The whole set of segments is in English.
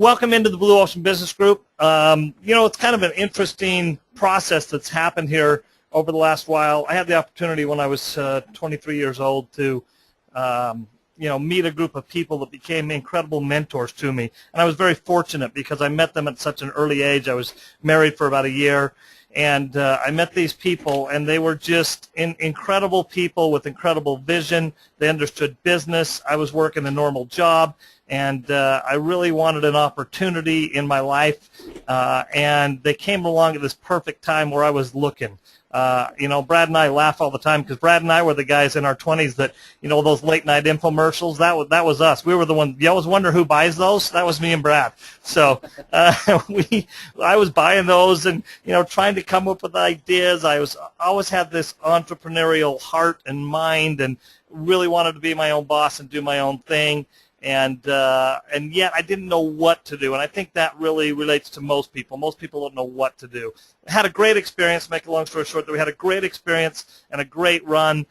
Welcome into the BlueOcean Business Group. It's kind of an interesting process that's happened here over the last while. I had the opportunity when I was 23 years old to, meet a group of people that became incredible mentors to me. And I was very fortunate because I met them at such an early age. I was married for about a year. And I met these people, and they were just incredible people with incredible vision. They understood business. I was working a normal job, and I really wanted an opportunity in my life. And they came along at this perfect time where I was looking. Brad and I laugh all the time because Brad and I were the guys in our 20s that, those late night infomercials, that was us. We were the ones. You always wonder who buys those? That was me and Brad. So I was buying those and, trying to come up with ideas. I always had this entrepreneurial heart and mind and really wanted to be my own boss and do my own thing. And yet I didn't know what to do, and I think that really relates to most people. Most people don't know what to do. I had a great experience, to make a long story short, that we had a great experience and a great run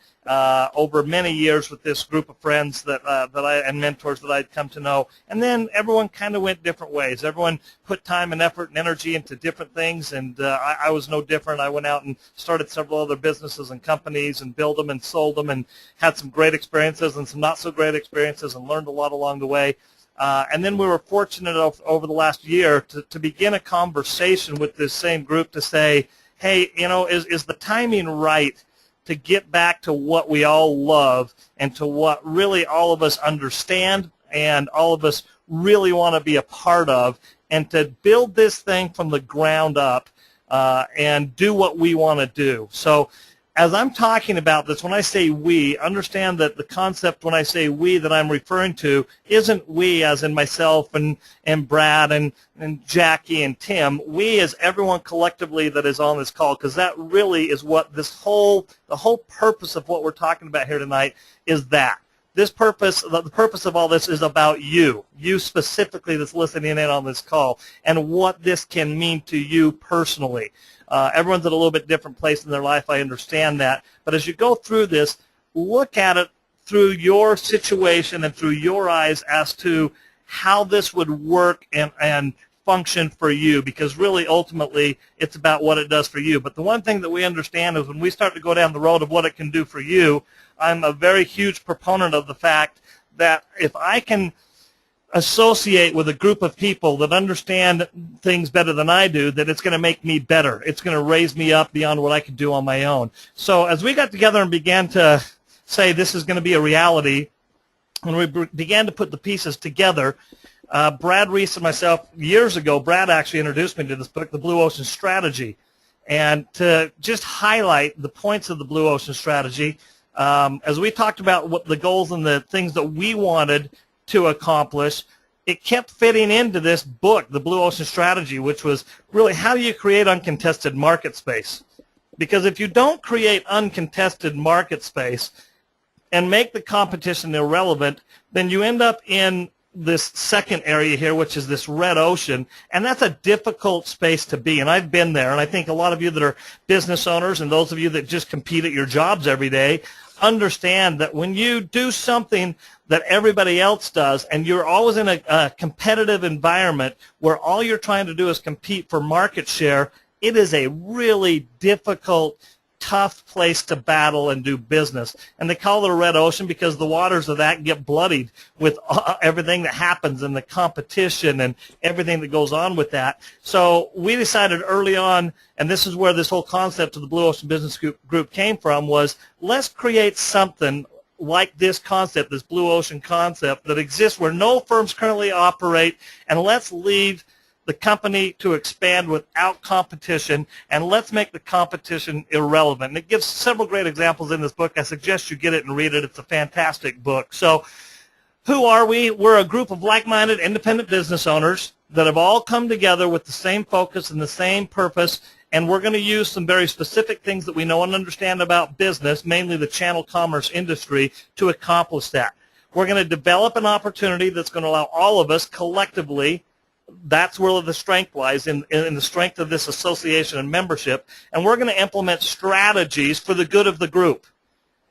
over many years with this group of friends and mentors that I'd come to know. And then everyone kind of went different ways. Everyone put time and effort and energy into different things, and I was no different. I went out and started several other businesses and companies and built them and sold them and had some great experiences and some not so great experiences and learned a lot along the way. And then we were fortunate over the last year to begin a conversation with this same group to say, hey, is the timing right to get back to what we all love and to what really all of us understand and all of us really want to be a part of, and to build this thing from the ground up and do what we want to do. So as I'm talking about this, when I say we, understand that the concept when I say we that I'm referring to isn't we as in myself and Brad and Jackie and Tim. We as everyone collectively that is on this call, because that really is what the whole purpose of what we're talking about here tonight is. That this purpose, the purpose of all this is about you specifically that's listening in on this call, and what this can mean to you personally. Everyone's at a little bit different place in their life, I understand that. But as you go through this, look at it through your situation and through your eyes as to how this would work and function for you, because really, ultimately, it's about what it does for you. But the one thing that we understand is when we start to go down the road of what it can do for you, I'm a very huge proponent of the fact that if I can associate with a group of people that understand things better than I do, that it's going to make me better. It's going to raise me up beyond what I could do on my own. So as we got together and began to say this is going to be a reality, when we began to put the pieces together, Brad Reese and myself, years ago, Brad actually introduced me to this book, The Blue Ocean Strategy. And to just highlight the points of the Blue Ocean Strategy, as we talked about what the goals and the things that we wanted to accomplish, it kept fitting into this book, The Blue Ocean Strategy, which was really how do you create uncontested market space? Because if you don't create uncontested market space and make the competition irrelevant, then you end up in this second area here, which is this red ocean, and that's a difficult space to be. And I've been there, and I think a lot of you that are business owners and those of you that just compete at your jobs every day understand that when you do something that everybody else does and you're always in a competitive environment where all you're trying to do is compete for market share, it is a really difficult, tough place to battle and do business. And they call it a red ocean because the waters of that get bloodied with everything that happens and the competition and everything that goes on with that. So we decided early on, and this is where this whole concept of the Blue Ocean Business Group came from, was let's create something like this concept, this blue ocean concept that exists where no firms currently operate, and let's leave the company to expand without competition, and let's make the competition irrelevant. And it gives several great examples in this book. I suggest you get it and read it. It's a fantastic book. So who are we? We're a group of like-minded independent business owners that have all come together with the same focus and the same purpose, and we're going to use some very specific things that we know and understand about business, mainly the channel commerce industry, to accomplish that. We're going to develop an opportunity that's going to allow all of us collectively, that's where the strength lies, in the strength of this association and membership, and we're going to implement strategies for the good of the group.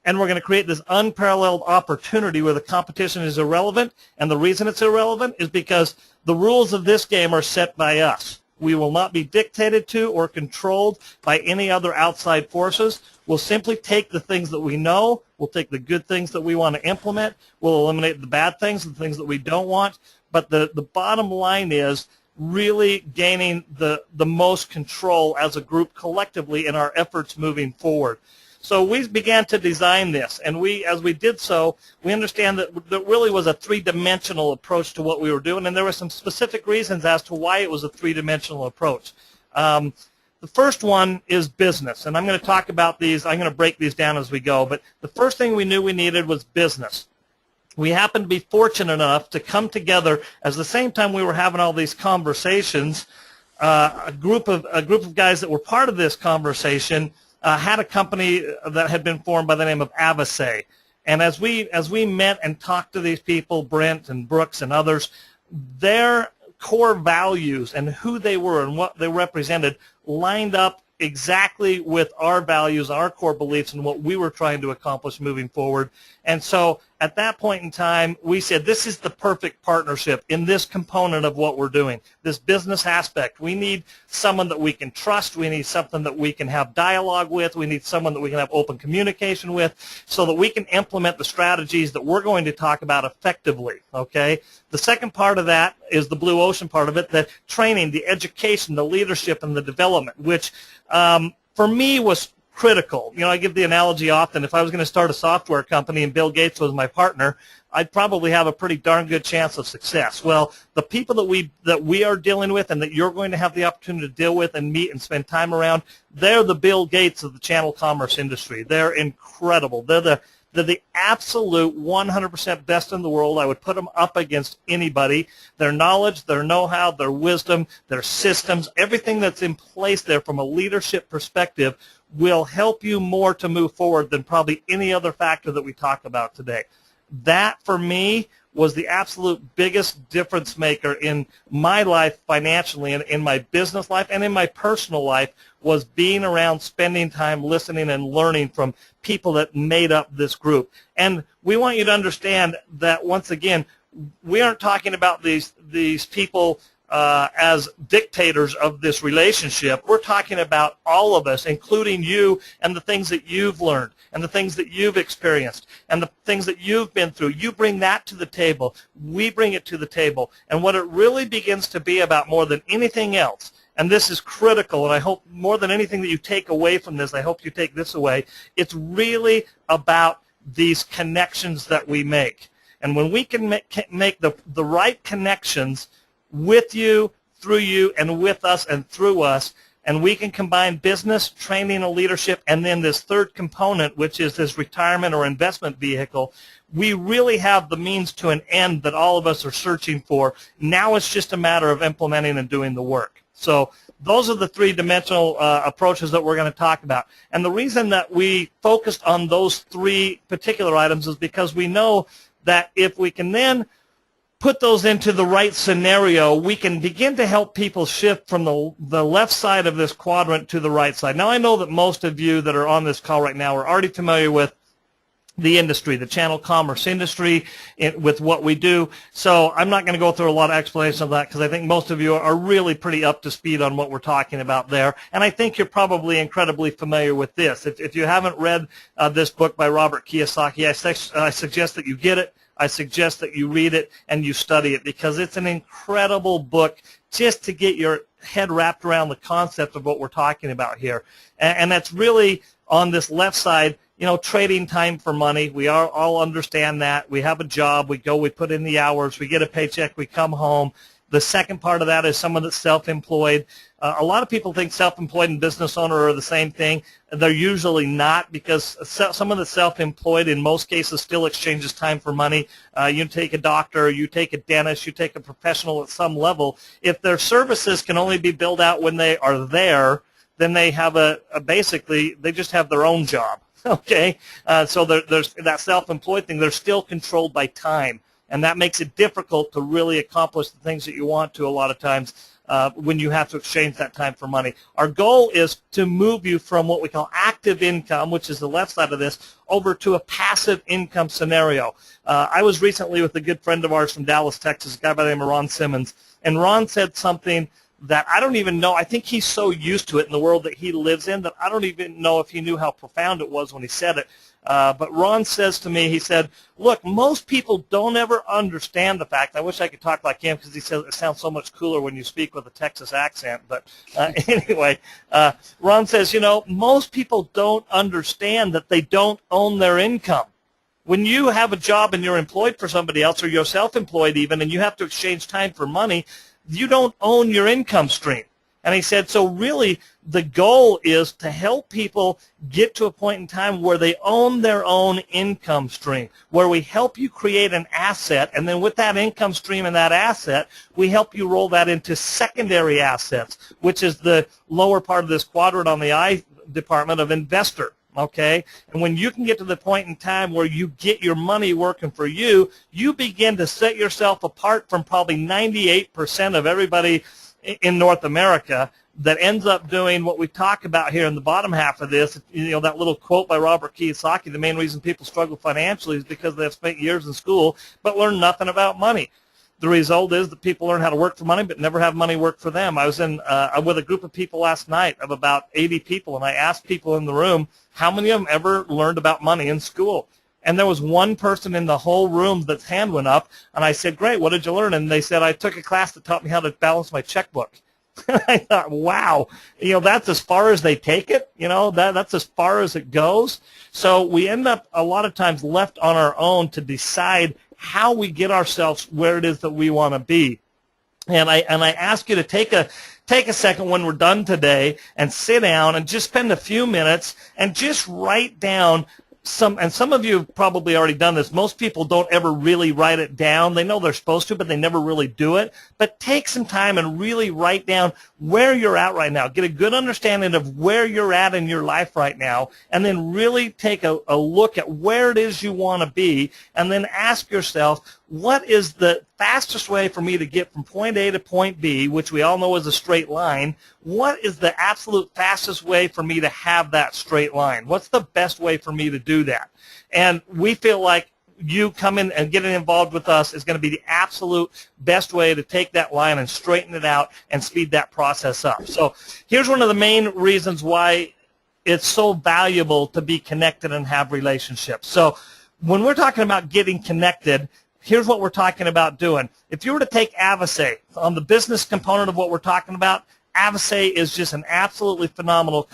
And we're going to create this unparalleled opportunity where the competition is irrelevant, and the reason it's irrelevant is because The rules of this game are set by us. We will not be dictated to or controlled by any other outside forces. We'll simply take the things that we know. We'll take the good things that we want to implement. We'll eliminate the bad things, the things that we don't want. But the bottom line is really gaining the most control as a group collectively in our efforts moving forward. So we began to design this, and as we did so, we understand that there really was a three-dimensional approach to what we were doing, and there were some specific reasons as to why it was a three-dimensional approach. The first one is business, and I'm going to talk about these. I'm going to break these down as we go, but the first thing we knew we needed was business. We happened to be fortunate enough to come together at the same time we were having all these conversations. A group of guys that were part of this conversation had a company that had been formed by the name of Avisae. And as we met and talked to these people, Brent and Brooks and others, their core values and who they were and what they represented lined up exactly with our values, our core beliefs, and what we were trying to accomplish moving forward. And so at that point in time, we said this is the perfect partnership in this component of what we're doing, this business aspect. We need someone that we can trust. We need something that we can have dialogue with. We need someone that we can have open communication with so that we can implement the strategies that we're going to talk about effectively, okay? The second part of that is the blue ocean part of it, the training, the education, the leadership, and the development, which for me was critical. You know, I give the analogy often, if I was going to start a software company and Bill Gates was my partner, I'd probably have a pretty darn good chance of success. Well, the people that we are dealing with and that you're going to have the opportunity to deal with and meet and spend time around, they're the Bill Gates of the channel commerce industry. They're incredible. They're the absolute 100% best in the world. I would put them up against anybody. Their knowledge, their know-how, their wisdom, their systems, everything that's in place there from a leadership perspective will help you more to move forward than probably any other factor that we talk about today. That, for me, was the absolute biggest difference maker in my life financially and in my business life and in my personal life, was being around, spending time listening and learning from people that made up this group. And we want you to understand that, once again, we aren't talking about these people as dictators of this relationship. We're talking about all of us, including you, and the things that you've learned and the things that you've experienced and the things that you've been through. You bring that to the table. We bring it to the table. And what it really begins to be about more than anything else, and this is critical, and I hope more than anything that you take away from this, I hope you take this away, it's really about these connections that we make. And when we can make the right connections with you, through you, and with us and through us, and we can combine business, training, and leadership, and then this third component, which is this retirement or investment vehicle, we really have the means to an end that all of us are searching for. Now it's just a matter of implementing and doing the work. So those are the three-dimensional approaches that we're going to talk about. And the reason that we focused on those three particular items is because we know that if we can then put those into the right scenario, we can begin to help people shift from the left side of this quadrant to the right side. Now, I know that most of you that are on this call right now are already familiar with the industry, the channel commerce industry, with what we do. So I'm not going to go through a lot of explanation of that because I think most of you are really pretty up to speed on what we're talking about there. And I think you're probably incredibly familiar with this. If you haven't read this book by Robert Kiyosaki, I suggest that you get it. I suggest that you read it and you study it because it's an incredible book just to get your head wrapped around the concept of what we're talking about here. And that's really on this left side, you know, trading time for money. We all understand that. We have a job. We go, we put in the hours. We get a paycheck. We come home. The second part of that is someone that's self-employed. A lot of people think self-employed and business owner are the same thing. They're usually not, because someone that's self-employed in most cases still exchanges time for money. You take a doctor, you take a dentist, you take a professional at some level. If their services can only be billed out when they are there, then they have basically they just have their own job. Okay, so there's that self-employed thing. They're still controlled by time. And that makes it difficult to really accomplish the things that you want to a lot of times when you have to exchange that time for money. Our goal is to move you from what we call active income, which is the left side of this, over to a passive income scenario. I was recently with a good friend of ours from Dallas, Texas, a guy by the name of Ron Simmons, and Ron said something that I don't even know. I think he's so used to it in the world that he lives in that I don't even know if he knew how profound it was when he said it. But Ron says to me, he said, look, most people don't ever understand the fact. I wish I could talk like him because he says it sounds so much cooler when you speak with a Texas accent. But anyway, Ron says, you know, most people don't understand that they don't own their income. When you have a job and you're employed for somebody else, or you're self-employed even, and you have to exchange time for money, you don't own your income stream. And he said, so really the goal is to help people get to a point in time where they own their own income stream, where we help you create an asset, and then with that income stream and that asset, we help you roll that into secondary assets, which is the lower part of this quadrant on the I department of investor. Okay, and when you can get to the point in time where you get your money working for you, you begin to set yourself apart from probably 98% of everybody in North America that ends up doing what we talk about here in the bottom half of this. You know, that little quote by Robert Kiyosaki, the main reason people struggle financially is because they've spent years in school but learn nothing about money. The result is that people learn how to work for money but never have money work for them. I was with a group of people last night of about 80 people, and I asked people in the room how many of them ever learned about money in school. And there was one person in the whole room that's hand went up, and I said, great, what did you learn? And they said, I took a class that taught me how to balance my checkbook. And I thought, wow, you know, that's as far as they take it. You know, that's as far as it goes. So we end up a lot of times left on our own to decide how we get ourselves where it is that we want to be. And I ask you to take a second when we're done today and sit down and just spend a few minutes and just write down some of you have probably already done this. Most people don't ever really write it down. They know they're supposed to, but they never really do it. But take some time and really write down where you're at right now. Get a good understanding of where you're at in your life right now, and then really take a look at where it is you want to be, and then ask yourself, what is the fastest way for me to get from point A to point B, which we all know is a straight line? What is the absolute fastest way for me to have that straight line? What's the best way for me to do that? And we feel like you come in and getting involved with us is going to be the absolute best way to take that line and straighten it out and speed that process up. So here's one of the main reasons why it's so valuable to be connected and have relationships. So when we're talking about getting connected, here's what we're talking about doing. If you were to take Avisae, on the business component of what we're talking about, Avisae is just an absolutely phenomenal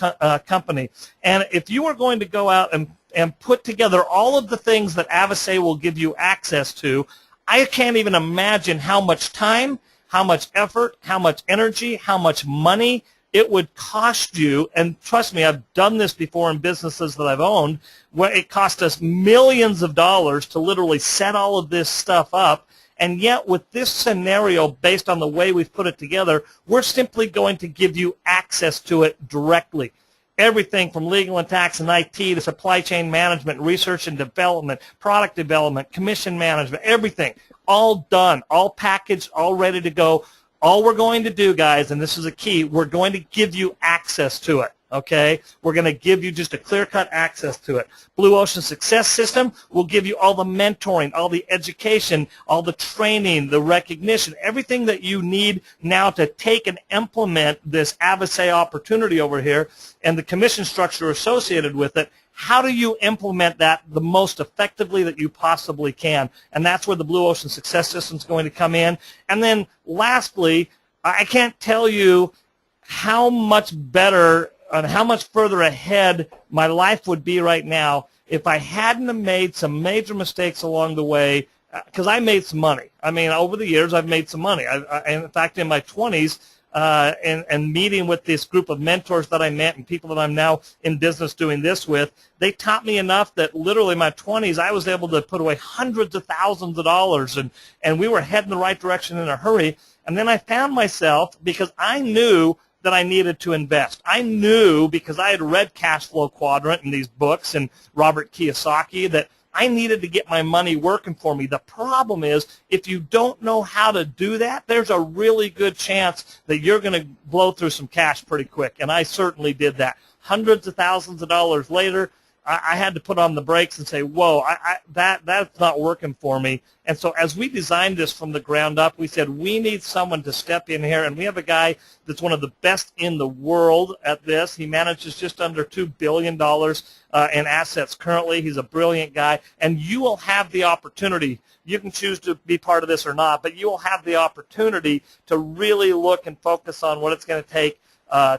company. And if you are going to go out and put together all of the things that Avisae will give you access to, I can't even imagine how much time, how much effort, how much energy, how much money it would cost you. And trust me, I've done this before in businesses that I've owned, where it cost us millions of dollars to literally set all of this stuff up. And yet with this scenario, based on the way we've put it together, we're simply going to give you access to it directly. Everything from legal and tax and IT to supply chain management, research and development, product development, commission management, everything, all done, all packaged, all ready to go. All we're going to do, guys, and this is a key, we're going to give you access to it. Okay, we're going to give you just a clear-cut access to it. BlueOcean Success System will give you all the mentoring, all the education, all the training, the recognition, everything that you need now to take and implement this Avisae opportunity over here and the commission structure associated with it. How do you implement that the most effectively that you possibly can? And that's where the BlueOcean Success System is going to come in. And then lastly, I can't tell you how much better and how much further ahead my life would be right now if I hadn't have made some major mistakes along the way, because I made some money. I mean, over the years, I've made some money. In fact, in my 20s, and meeting with this group of mentors that I met and people that I'm now in business doing this with, they taught me enough that literally in my 20s, I was able to put away hundreds of thousands of dollars, and we were heading the right direction in a hurry. And then I found myself, because I knew that I needed to invest. I knew, because I had read Cash Flow Quadrant in these books and Robert Kiyosaki, that I needed to get my money working for me. The problem is, if you don't know how to do that, there's a really good chance that you're going to blow through some cash pretty quick, and I certainly did that. Hundreds of thousands of dollars later, I had to put on the brakes and say, whoa, that's not working for me. And so as we designed this from the ground up, we said we need someone to step in here, and we have a guy that's one of the best in the world at this. He manages just under $2 billion in assets currently. He's a brilliant guy, and you will have the opportunity. You can choose to be part of this or not, but you will have the opportunity to really look and focus on what it's going to take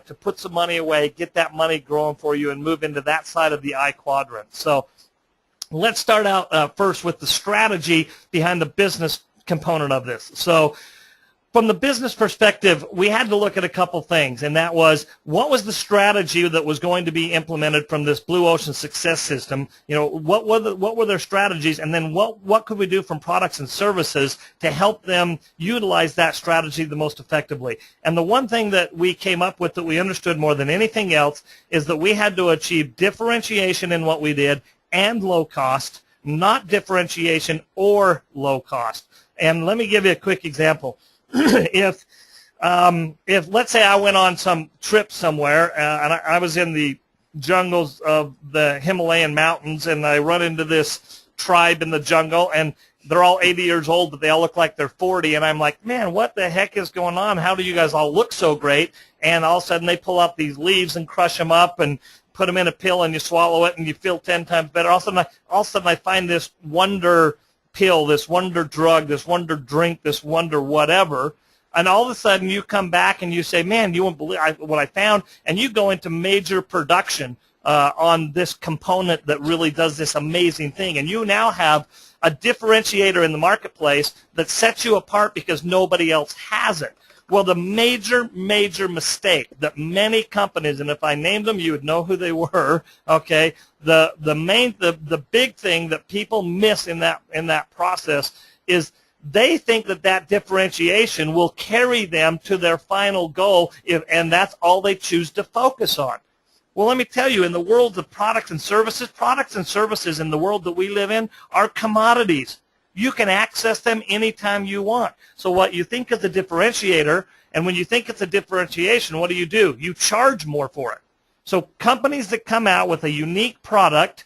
to put some money away, get that money growing for you, and move into that side of the I quadrant. So let's start out first with the strategy behind the business component of this. So from the business perspective, we had to look at a couple things, and that was, what was the strategy that was going to be implemented from this BlueOcean success system? You know, what were their strategies, and then what could we do from products and services to help them utilize that strategy the most effectively? And the one thing that we came up with that we understood more than anything else is that we had to achieve differentiation in what we did and low cost, not differentiation or low cost. And let me give you a quick example. If let's say I went on some trip somewhere and I was in the jungles of the Himalayan mountains, and I run into this tribe in the jungle, and they're all 80 years old, but they all look like they're 40, and I'm like, man, what the heck is going on? How do you guys all look so great? And all of a sudden they pull out these leaves and crush them up and put them in a pill, and you swallow it and you feel 10 times better. All of a sudden I find this wonder pill, this wonder drug, this wonder drink, this wonder whatever, and all of a sudden you come back and you say, man, you won't believe what I found, and you go into major production on this component that really does this amazing thing, and you now have a differentiator in the marketplace that sets you apart because nobody else has it. Well, the major mistake that many companies, and if I named them, you would know who they were, okay, the big thing that people miss in that process is they think that differentiation will carry them to their final goal, and that's all they choose to focus on. Well, let me tell you, in the world of products and services in the world that we live in are commodities. You can access them anytime you want. So what you think is a differentiator, and when you think it's a differentiation, what do? You charge more for it. So companies that come out with a unique product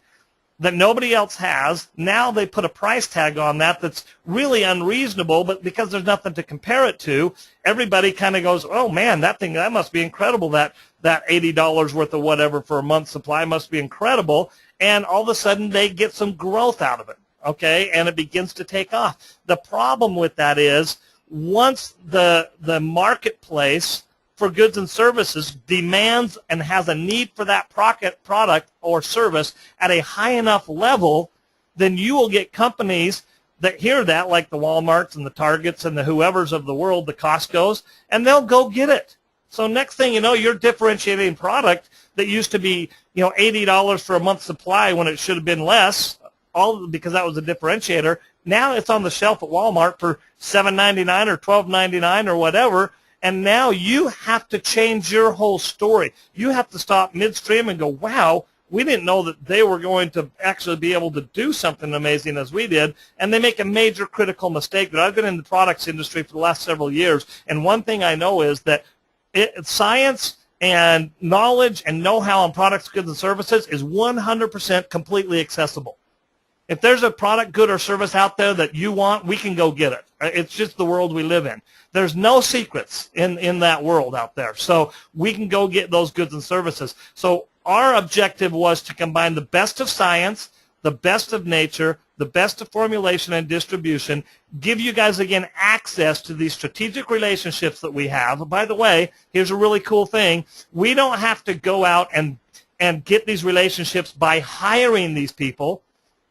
that nobody else has, now they put a price tag on that that's really unreasonable, but because there's nothing to compare it to, everybody kind of goes, oh man, that must be incredible, that $80 worth of whatever for a month's supply must be incredible, and all of a sudden they get some growth out of it. Okay, and it begins to take off. The problem with that is, once the marketplace for goods and services demands and has a need for that product or service at a high enough level, then you will get companies that hear that, like the Walmarts and the Targets and the whoever's of the world, the Costcos, and they'll go get it. So next thing you know, your differentiating product that used to be, you know, $80 for a month's supply when it should have been less, all because that was a differentiator. Now it's on the shelf at Walmart for $7.99 or $12.99 or whatever, and now you have to change your whole story. You have to stop midstream and go, wow, we didn't know that they were going to actually be able to do something amazing as we did, and they make a major critical mistake. But I've been in the products industry for the last several years, and one thing I know is that science and knowledge and know-how on products, goods, and services is 100% completely accessible. If there's a product, good, or service out there that you want, we can go get it. It's just the world we live in. There's no secrets in that world out there. So we can go get those goods and services. So our objective was to combine the best of science, the best of nature, the best of formulation and distribution, give you guys, again, access to these strategic relationships that we have. By the way, here's a really cool thing. We don't have to go out and get these relationships by hiring these people,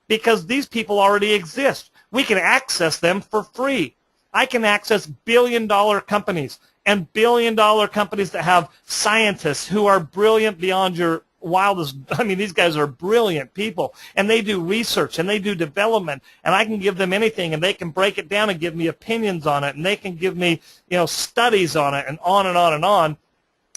because these people already exist. We can access them for free. I can access billion-dollar companies and billion-dollar companies that have scientists who are brilliant beyond your wildest. I mean, these guys are brilliant people, and they do research and they do development, and I can give them anything, and they can break it down and give me opinions on it, and they can give me, you know, studies on it, and on and on and on.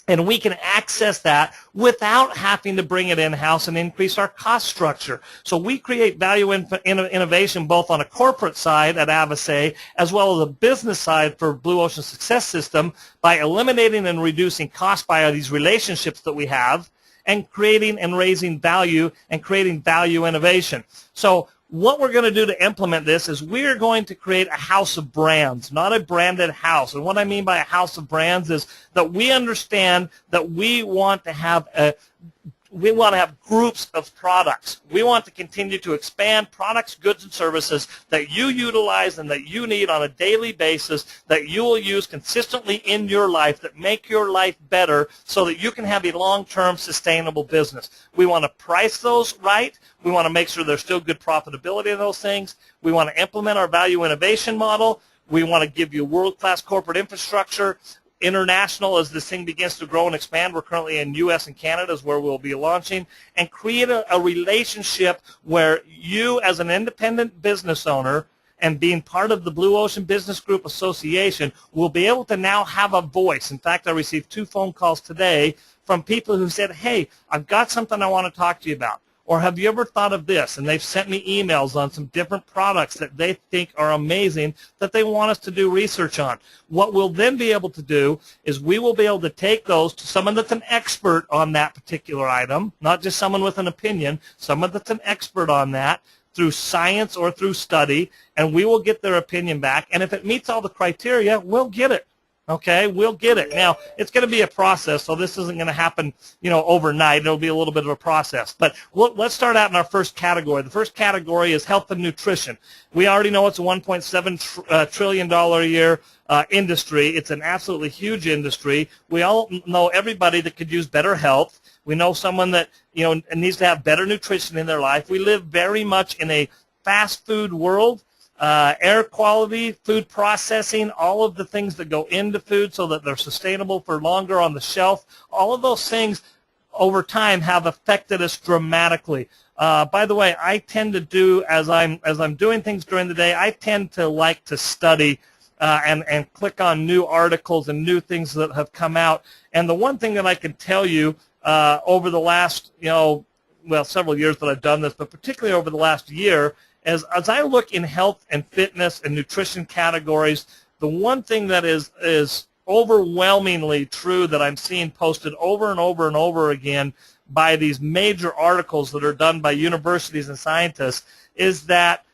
And we can access that without having to bring it in-house and increase our cost structure. So we create value innovation both on a corporate side at Avisae as well as a business side for BlueOcean Success System by eliminating and reducing cost by these relationships that we have and creating and raising value and creating value innovation. So what we're going to do to implement this is we're going to create a house of brands, not a branded house. And what I mean by a house of brands is that we understand that we want to have groups of products. We want to continue to expand products, goods, and services that you utilize and that you need on a daily basis, that you will use consistently in your life, that make your life better so that you can have a long-term sustainable business. We want to price those right. We want to make sure there's still good profitability in those things. We want to implement our value innovation model. We want to give you world-class corporate infrastructure. International, as this thing begins to grow and expand, we're currently in U.S. and Canada is where we'll be launching, and create a relationship where you as an independent business owner and being part of the BlueOcean Business Group Association will be able to now have a voice. In fact, I received 2 phone calls today from people who said, hey, I've got something I want to talk to you about. Or have you ever thought of this? And they've sent me emails on some different products that they think are amazing that they want us to do research on. What we'll then be able to do is we will be able to take those to someone that's an expert on that particular item, not just someone with an opinion, someone that's an expert on that through science or through study, and we will get their opinion back. And if it meets all the criteria, we'll get it. Okay, we'll get it. Now, it's going to be a process, so this isn't going to happen, overnight. It'll be a little bit of a process. But let's start out in our first category. The first category is health and nutrition. We already know it's a $1.7 trillion a year industry. It's an absolutely huge industry. We all know everybody that could use better health. We know someone that, needs to have better nutrition in their life. We live very much in a fast food world. Air quality, food processing, all of the things that go into food so that they're sustainable for longer on the shelf, all of those things over time have affected us dramatically. By the way, I tend to do, as I'm doing things during the day, I tend to like to study and click on new articles and new things that have come out. And the one thing that I can tell you over the last, several years that I've done this, but particularly over the last year, as I look in health and fitness and nutrition categories, the one thing that is overwhelmingly true that I'm seeing posted over and over and over again by these major articles that are done by universities and scientists is that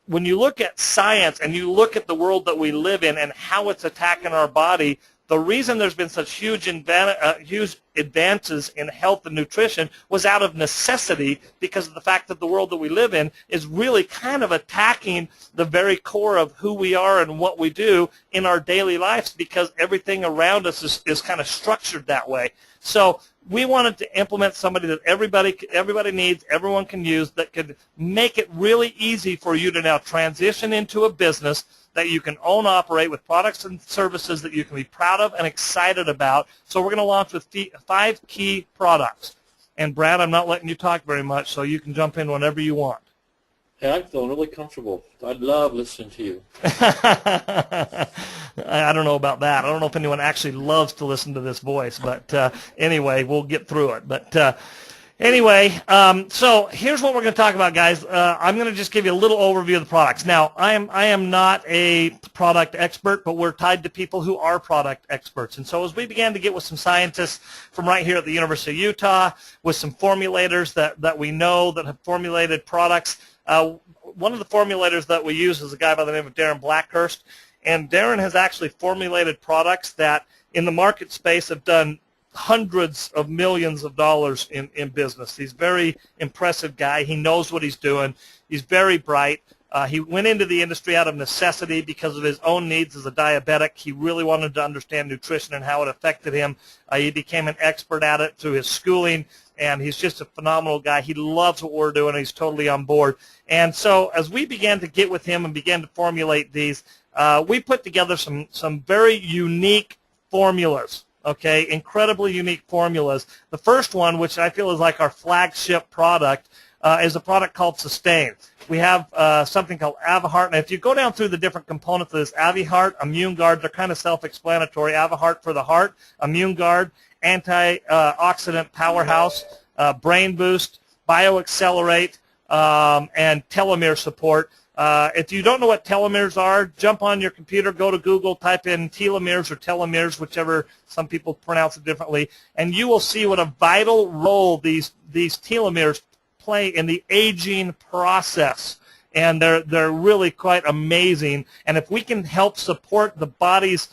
when you look at science and you look at the world that we live in and how it's attacking our body, the reason there's been such huge advances in health and nutrition was out of necessity because of the fact that the world that we live in is really kind of attacking the very core of who we are and what we do in our daily lives because everything around us is kind of structured that way. So we wanted to implement somebody that everybody needs, everyone can use, that could make it really easy for you to now transition into a business that you can own, operate with products and services that you can be proud of and excited about. So we're going to launch with 5 key products. And Brad, I'm not letting you talk very much, so you can jump in whenever you want. Hey, I'm feeling really comfortable. I love listening to you. I don't know about that. I don't know if anyone actually loves to listen to this voice, but anyway, we'll get through it. But anyway, so here's what we're going to talk about, guys. I'm going to just give you a little overview of the products. Now, I am not a product expert, but we're tied to people who are product experts. And so as we began to get with some scientists from right here at the University of Utah, with some formulators that we know that have formulated products, one of the formulators that we use is a guy by the name of Darren Blackhurst. And Darren has actually formulated products that in the market space have done hundreds of millions of dollars in business. He's a very impressive guy. He knows what he's doing. He's very bright. He went into the industry out of necessity because of his own needs as a diabetic. He really wanted to understand nutrition and how it affected him. He became an expert at it through his schooling, and he's just a phenomenal guy. He loves what we're doing. He's totally on board. And so as we began to get with him and began to formulate these, we put together some very unique formulas. Okay, incredibly unique formulas. The first one, which I feel is like our flagship product, is a product called Sustain. We have something called AviHeart. And if you go down through the different components of this, AviHeart, Immune Guard, they're kind of self-explanatory. AviHeart for the heart, Immune Guard, antioxidant powerhouse, brain boost, bioaccelerate, and telomere support. If you don't know what telomeres are, jump on your computer, go to Google, type in telomeres or telomeres, whichever, some people pronounce it differently, and you will see what a vital role these telomeres play in the aging process. And they're really quite amazing. And if we can help support the body's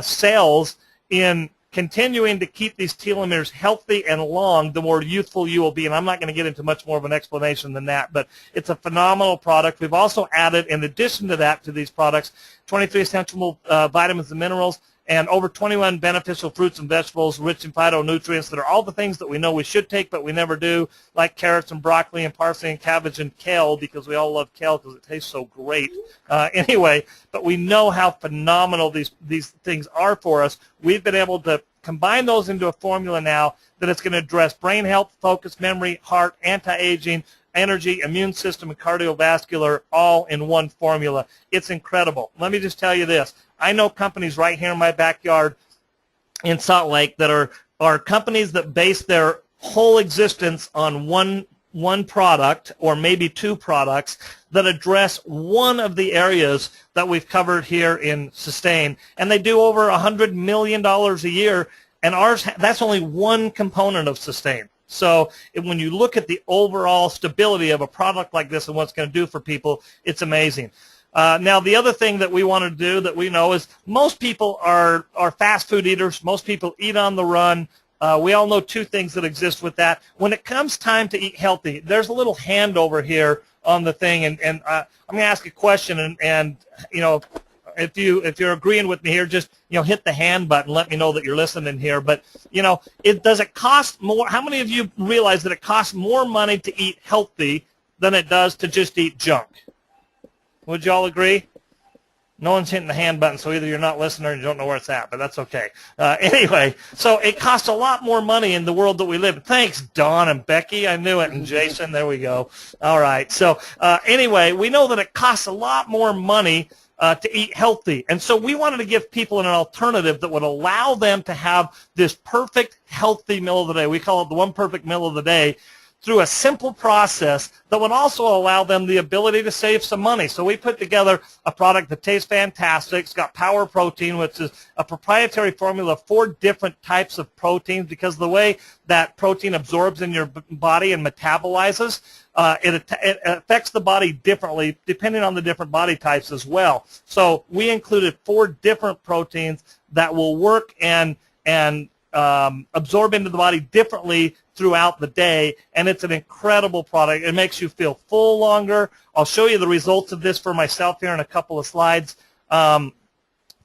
cells in continuing to keep these telomeres healthy and long, the more youthful you will be. And I'm not going to get into much more of an explanation than that, but it's a phenomenal product. We've also added, in addition to that, to these products, 23 essential vitamins and minerals, and over 21 beneficial fruits and vegetables rich in phytonutrients that are all the things that we know we should take but we never do, like carrots and broccoli and parsley and cabbage and kale, because we all love kale because it tastes so great. Anyway, but we know how phenomenal these things are for us. We've been able to combine those into a formula now that it's going to address brain health, focus, memory, heart, anti-aging, energy, immune system, and cardiovascular all in one formula. It's incredible. Let me just tell you this. I know companies right here in my backyard in Salt Lake that are companies that base their whole existence on one product or maybe two products that address one of the areas that we've covered here in Sustain. And they do over $100 million a year, and ours, that's only one component of Sustain. So when you look at the overall stability of a product like this and what it's going to do for people, it's amazing. Now, the other thing that we want to do that we know is most people are fast food eaters. Most people eat on the run. We all know two things that exist with that. When it comes time to eat healthy, there's a little hand over here on the thing, and I'm going to ask a question, and you know, if you're agreeing with me here, just hit the hand button. Let me know that you're listening here. But does it cost more? How many of you realize that it costs more money to eat healthy than it does to just eat junk? Would you all agree? No one's hitting the hand button, so either you're not listening or you don't know where it's at, but that's okay. Anyway, so it costs a lot more money in the world that we live in. Thanks, Dawn and Becky. I knew it. And Jason, there we go. All right. So anyway, we know that it costs a lot more money to eat healthy. And so we wanted to give people an alternative that would allow them to have this perfect healthy meal of the day. We call it the one perfect meal of the day, through a simple process that would also allow them the ability to save some money. So we put together a product that tastes fantastic. It's got Power Protein, which is a proprietary formula of 4 different types of proteins, because the way that protein absorbs in your body and metabolizes, it affects the body differently depending on the different body types as well. So we included 4 different proteins that will work and absorb into the body differently throughout the day, and it's an incredible product. It makes you feel full longer. I'll show you the results of this for myself here in a couple of slides.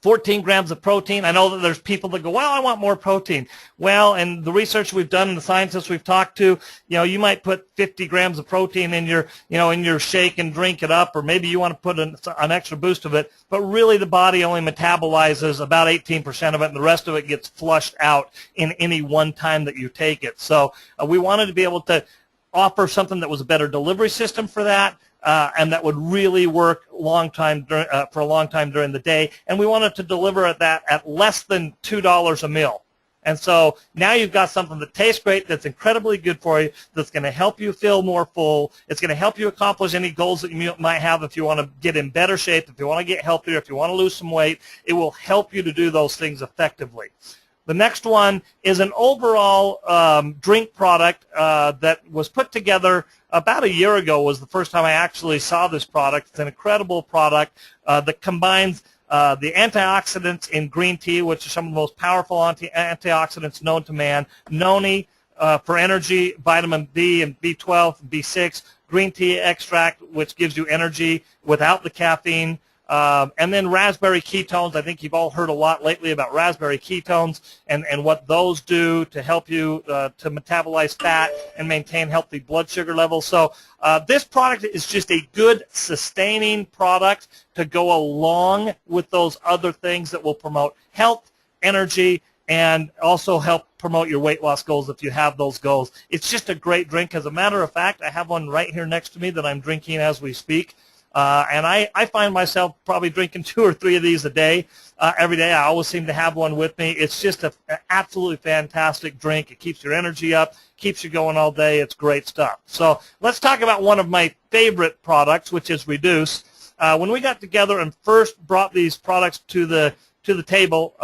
14 grams of protein. I know that there's people that go, well, I want more protein. Well, and the research we've done and the scientists we've talked to, you might put 50 grams of protein in your, in your shake and drink it up, or maybe you want to put an extra boost of it, but really the body only metabolizes about 18% of it, and the rest of it gets flushed out in any one time that you take it. So we wanted to be able to offer something that was a better delivery system for that, and that would really work for a long time during the day. And we wanted to deliver that at less than $2 a meal. And so now you've got something that tastes great, that's incredibly good for you, that's going to help you feel more full. It's going to help you accomplish any goals that you might have if you want to get in better shape, if you want to get healthier, if you want to lose some weight. It will help you to do those things effectively. The next one is an overall drink product that was put together about a year ago. Was the first time I actually saw this product. It's an incredible product that combines the antioxidants in green tea, which are some of the most powerful antioxidants known to man, noni for energy, vitamin B and B12 and B6, green tea extract, which gives you energy without the caffeine, and then raspberry ketones. I think you've all heard a lot lately about raspberry ketones and what those do to help you to metabolize fat and maintain healthy blood sugar levels. So this product is just a good sustaining product to go along with those other things that will promote health, energy, and also help promote your weight loss goals if you have those goals. It's just a great drink. As a matter of fact, I have one right here next to me that I'm drinking as we speak. And I find myself probably drinking 2 or 3 of these a day, every day. I always seem to have one with me. It's just an absolutely fantastic drink. It keeps your energy up, keeps you going all day. It's great stuff. So let's talk about one of my favorite products, which is Reduce. When we got together and first brought these products to the table,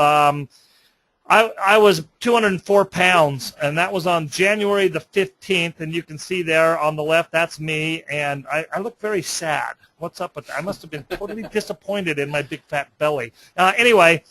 I was 204 pounds, and that was on January the 15th, and you can see there on the left, that's me, and I look very sad. What's up with that? I must have been totally disappointed in my big fat belly. Anyway,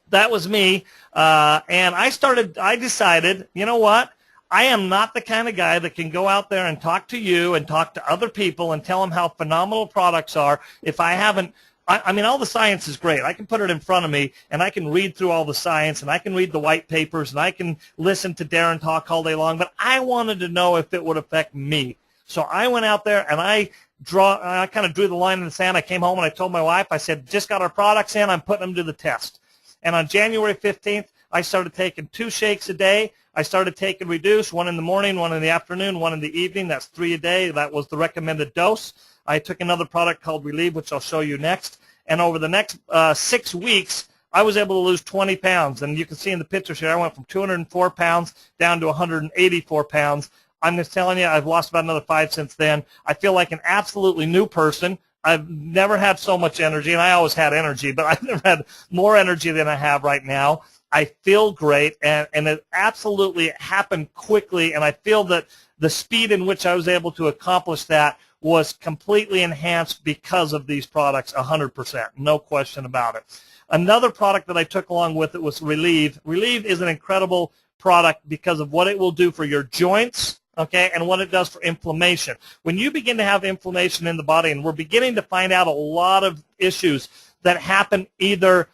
that was me, and I decided, you know what? I am not the kind of guy that can go out there and talk to you and talk to other people and tell them how phenomenal products are if I haven't. I mean, all the science is great. I can put it in front of me, and I can read through all the science, and I can read the white papers, and I can listen to Darren talk all day long, but I wanted to know if it would affect me. So I went out there, and I kind of drew the line in the sand. I came home, and I told my wife, I said, just got our products in. I'm putting them to the test. And on January 15th, I started taking 2 shakes a day. I started taking Reduce, 1 in the morning, 1 in the afternoon, 1 in the evening. That's 3 a day. That was the recommended dose. I took another product called Relieve, which I'll show you next. And over the next 6 weeks, I was able to lose 20 pounds. And you can see in the pictures here, I went from 204 pounds down to 184 pounds. I'm just telling you, I've lost about another 5 since then. I feel like an absolutely new person. I've never had so much energy, and I always had energy, but I've never had more energy than I have right now. I feel great, and it absolutely happened quickly, and I feel that the speed in which I was able to accomplish that was completely enhanced because of these products, 100%, no question about it. Another product that I took along with it was Relieve. Relieve is an incredible product because of what it will do for your joints, okay, and what it does for inflammation. When you begin to have inflammation in the body, and we're beginning to find out a lot of issues that happen either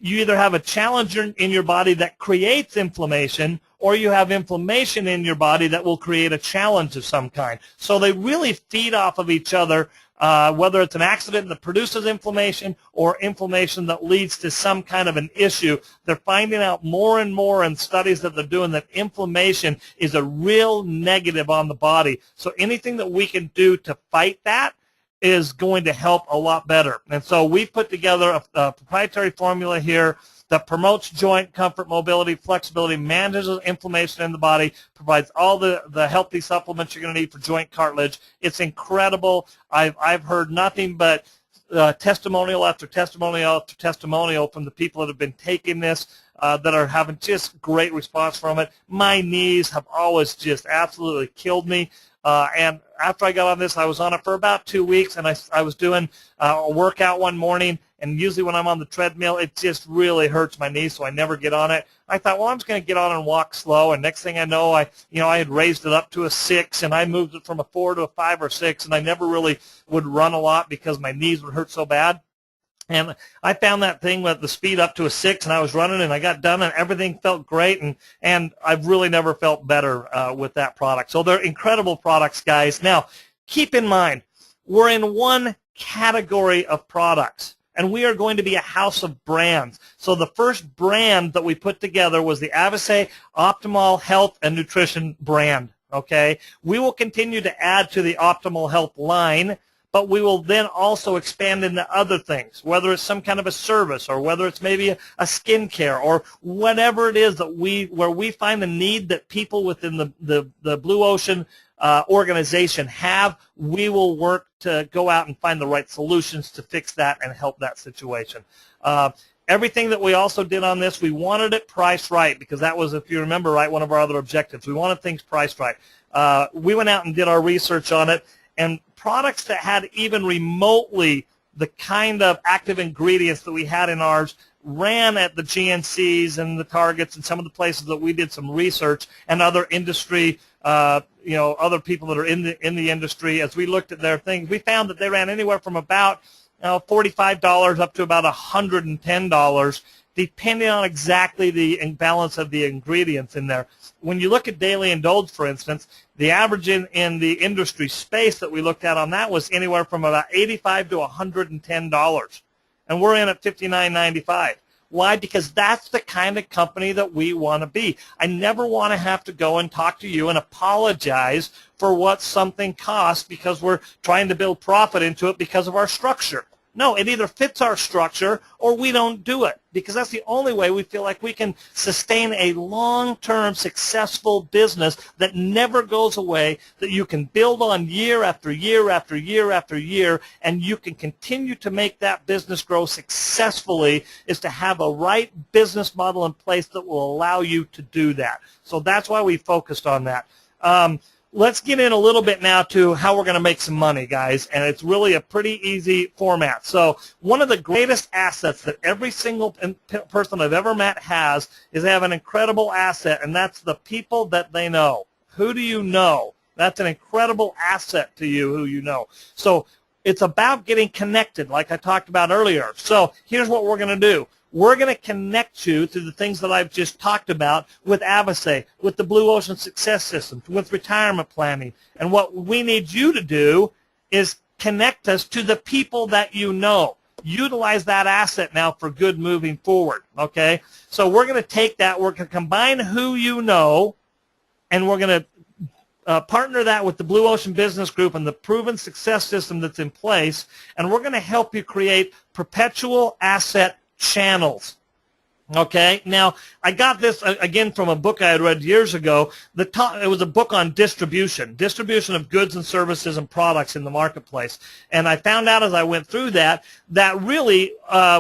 you either have a challenge in your body that creates inflammation, or you have inflammation in your body that will create a challenge of some kind. So they really feed off of each other, whether it's an accident that produces inflammation or inflammation that leads to some kind of an issue. They're finding out more and more in studies that they're doing that inflammation is a real negative on the body. So anything that we can do to fight that is going to help a lot better. And so we've put together a proprietary formula here that promotes joint comfort, mobility, flexibility, manages inflammation in the body, provides all the healthy supplements you're going to need for joint cartilage. It's incredible. I've heard nothing but testimonial after testimonial after testimonial from the people that have been taking this that are having just great response from it. My knees have always just absolutely killed me. And after I got on this, I was on it for about 2 weeks, and I was doing a workout one morning, and usually when I'm on the treadmill, it just really hurts my knees, so I never get on it. I thought, well, I'm just going to get on and walk slow, and next thing I know, I had raised it up to a 6, and I moved it from a 4 to a 5 or 6, and I never really would run a lot because my knees would hurt so bad. And I found that thing with the speed up to a 6, and I was running, and I got done, and everything felt great, and I've really never felt better with that product. So they're incredible products, guys. Now, keep in mind, we're in one category of products, and we are going to be a house of brands. So the first brand that we put together was the Avisae Optimal Health and Nutrition brand, okay? We will continue to add to the Optimal Health line, but we will then also expand into other things, whether it's some kind of a service or whether it's maybe a skincare or whatever it is that where we find the need that people within the BlueOcean organization have, we will work to go out and find the right solutions to fix that and help that situation. Everything that we also did on this, we wanted it priced right because that was, if you remember right, one of our other objectives. We wanted things priced right. We went out and did our research on it, and products that had even remotely the kind of active ingredients that we had in ours ran at the GNCs and the Targets and some of the places that we did some research and other industry, other people that are in the industry. As we looked at their things, we found that they ran anywhere from about $45 up to about $110, depending on exactly the balance of the ingredients in there. When you look at Daily Indulge, for instance, the average in the industry space that we looked at on that was anywhere from about $85 to $110, and we're in at $59.95. Why? Because that's the kind of company that we want to be. I never want to have to go and talk to you and apologize for what something costs because we're trying to build profit into it because of our structure. No, it either fits our structure or we don't do it, because that's the only way we feel like we can sustain a long-term successful business that never goes away, that you can build on year after year after year after year, and you can continue to make that business grow successfully, is to have a right business model in place that will allow you to do that. So that's why we focused on that. Let's get in a little bit now to how we're going to make some money, guys, and it's really a pretty easy format. So one of the greatest assets that every single person I've ever met has is they have an incredible asset, and that's the people that they know. Who do you know? That's an incredible asset to you, who you know. So it's about getting connected, like I talked about earlier. So here's what we're going to do. We're going to connect you through the things that I've just talked about with Avisae, with the BlueOcean Success System, with retirement planning. And what we need you to do is connect us to the people that you know. Utilize that asset now for good moving forward, okay? So we're going to take that. We're going to combine who you know, and we're going to partner that with the BlueOcean Business Group and the proven success system that's in place, and we're going to help you create perpetual asset channels. Okay, now I got this again from a book I had read years ago. It was a book on distribution of goods and services and products in the marketplace. And I found out as I went through that really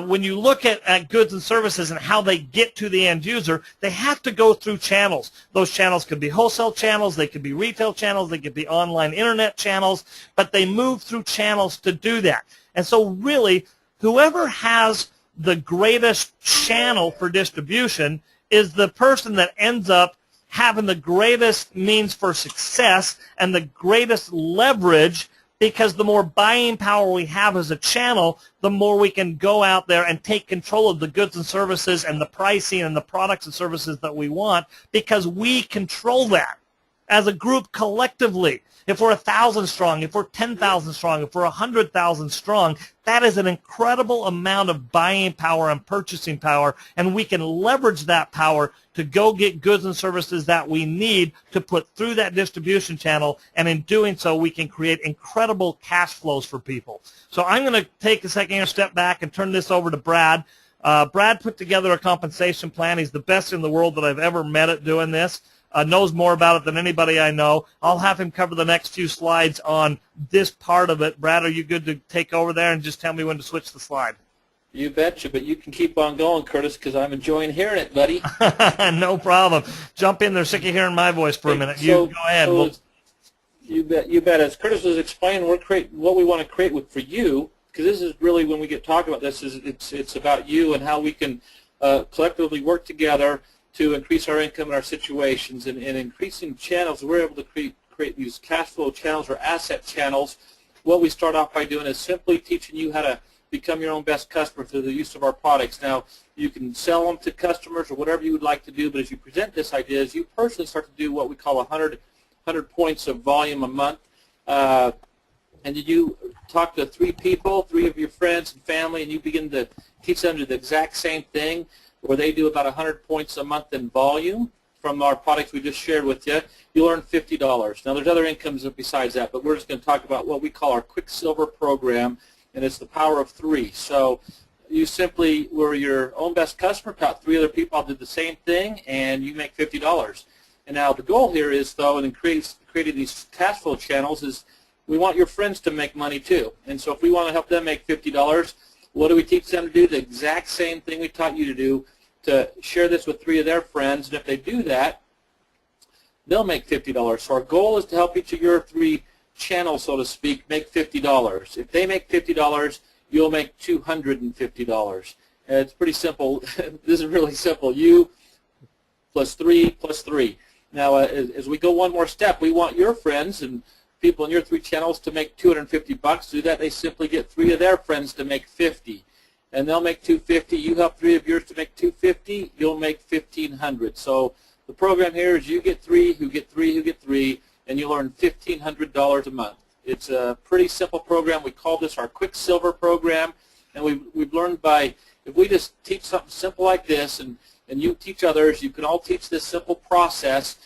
when you look at goods and services and how they get to the end user, they have to go through channels. Those channels could be wholesale channels, they could be retail channels, they could be online internet channels, but they move through channels to do that. And so really, whoever has the greatest channel for distribution is the person that ends up having the greatest means for success and the greatest leverage, because the more buying power we have as a channel, the more we can go out there and take control of the goods and services and the pricing and the products and services that we want, because we control that as a group collectively. If we're 1,000 strong, if we're 10,000 strong, if we're 100,000 strong, that is an incredible amount of buying power and purchasing power, and we can leverage that power to go get goods and services that we need to put through that distribution channel, and in doing so, we can create incredible cash flows for people. So I'm going to take a second here, step back, and turn this over to Brad. Brad put together a compensation plan. He's the best in the world that I've ever met at doing this. Knows more about it than anybody I know. I'll have him cover the next few slides on this part of it. Brad, are you good to take over there and just tell me when to switch the slide? You betcha, but you can keep on going, Curtis, because I'm enjoying hearing it, buddy. No problem. Jump in there. Sick of hearing my voice for a minute. You go ahead. You bet. As Curtis was explaining, what we want to create for you, because this is really when we get talking about this, it's about you and how we can collectively work together to increase our income and our situations. And increasing channels, we're able to create these cash flow channels or asset channels. What we start off by doing is simply teaching you how to become your own best customer through the use of our products. Now, you can sell them to customers or whatever you would like to do, but as you present this idea, as you personally start to do what we call 100 points of volume a month, and you talk to 3 people, 3 of your friends and family, and you begin to teach them to do the exact same thing, where they do about 100 points a month in volume from our products we just shared with you, you'll earn $50. Now, there's other incomes besides that, but we're just going to talk about what we call our Quicksilver program, and it's the power of 3. So you simply were your own best customer, taught 3 other people how to do the same thing, and you make $50. And now the goal here is, though, in creating these cash flow channels, is we want your friends to make money too. And so if we want to help them make $50, what do we teach them to do? The exact same thing we taught you to do, to share this with 3 of their friends. And if they do that, they'll make $50. So our goal is to help each of your 3 channels, so to speak, make $50. If they make $50, you'll make $250. And it's pretty simple. This is really simple. You plus 3 plus 3. Now, as we go one more step, we want your friends and people in your 3 channels to make $250. To do that, they simply get 3 of their friends to make $50, and they'll make $250. You help 3 of yours to make $250, you'll make $1,500. So the program here is you get 3, who get 3, who get 3, and you'll earn $1,500 a month. It's a pretty simple program. We call this our Quicksilver program. And we've learned by, if we just teach something simple like this, and you teach others, you can all teach this simple process,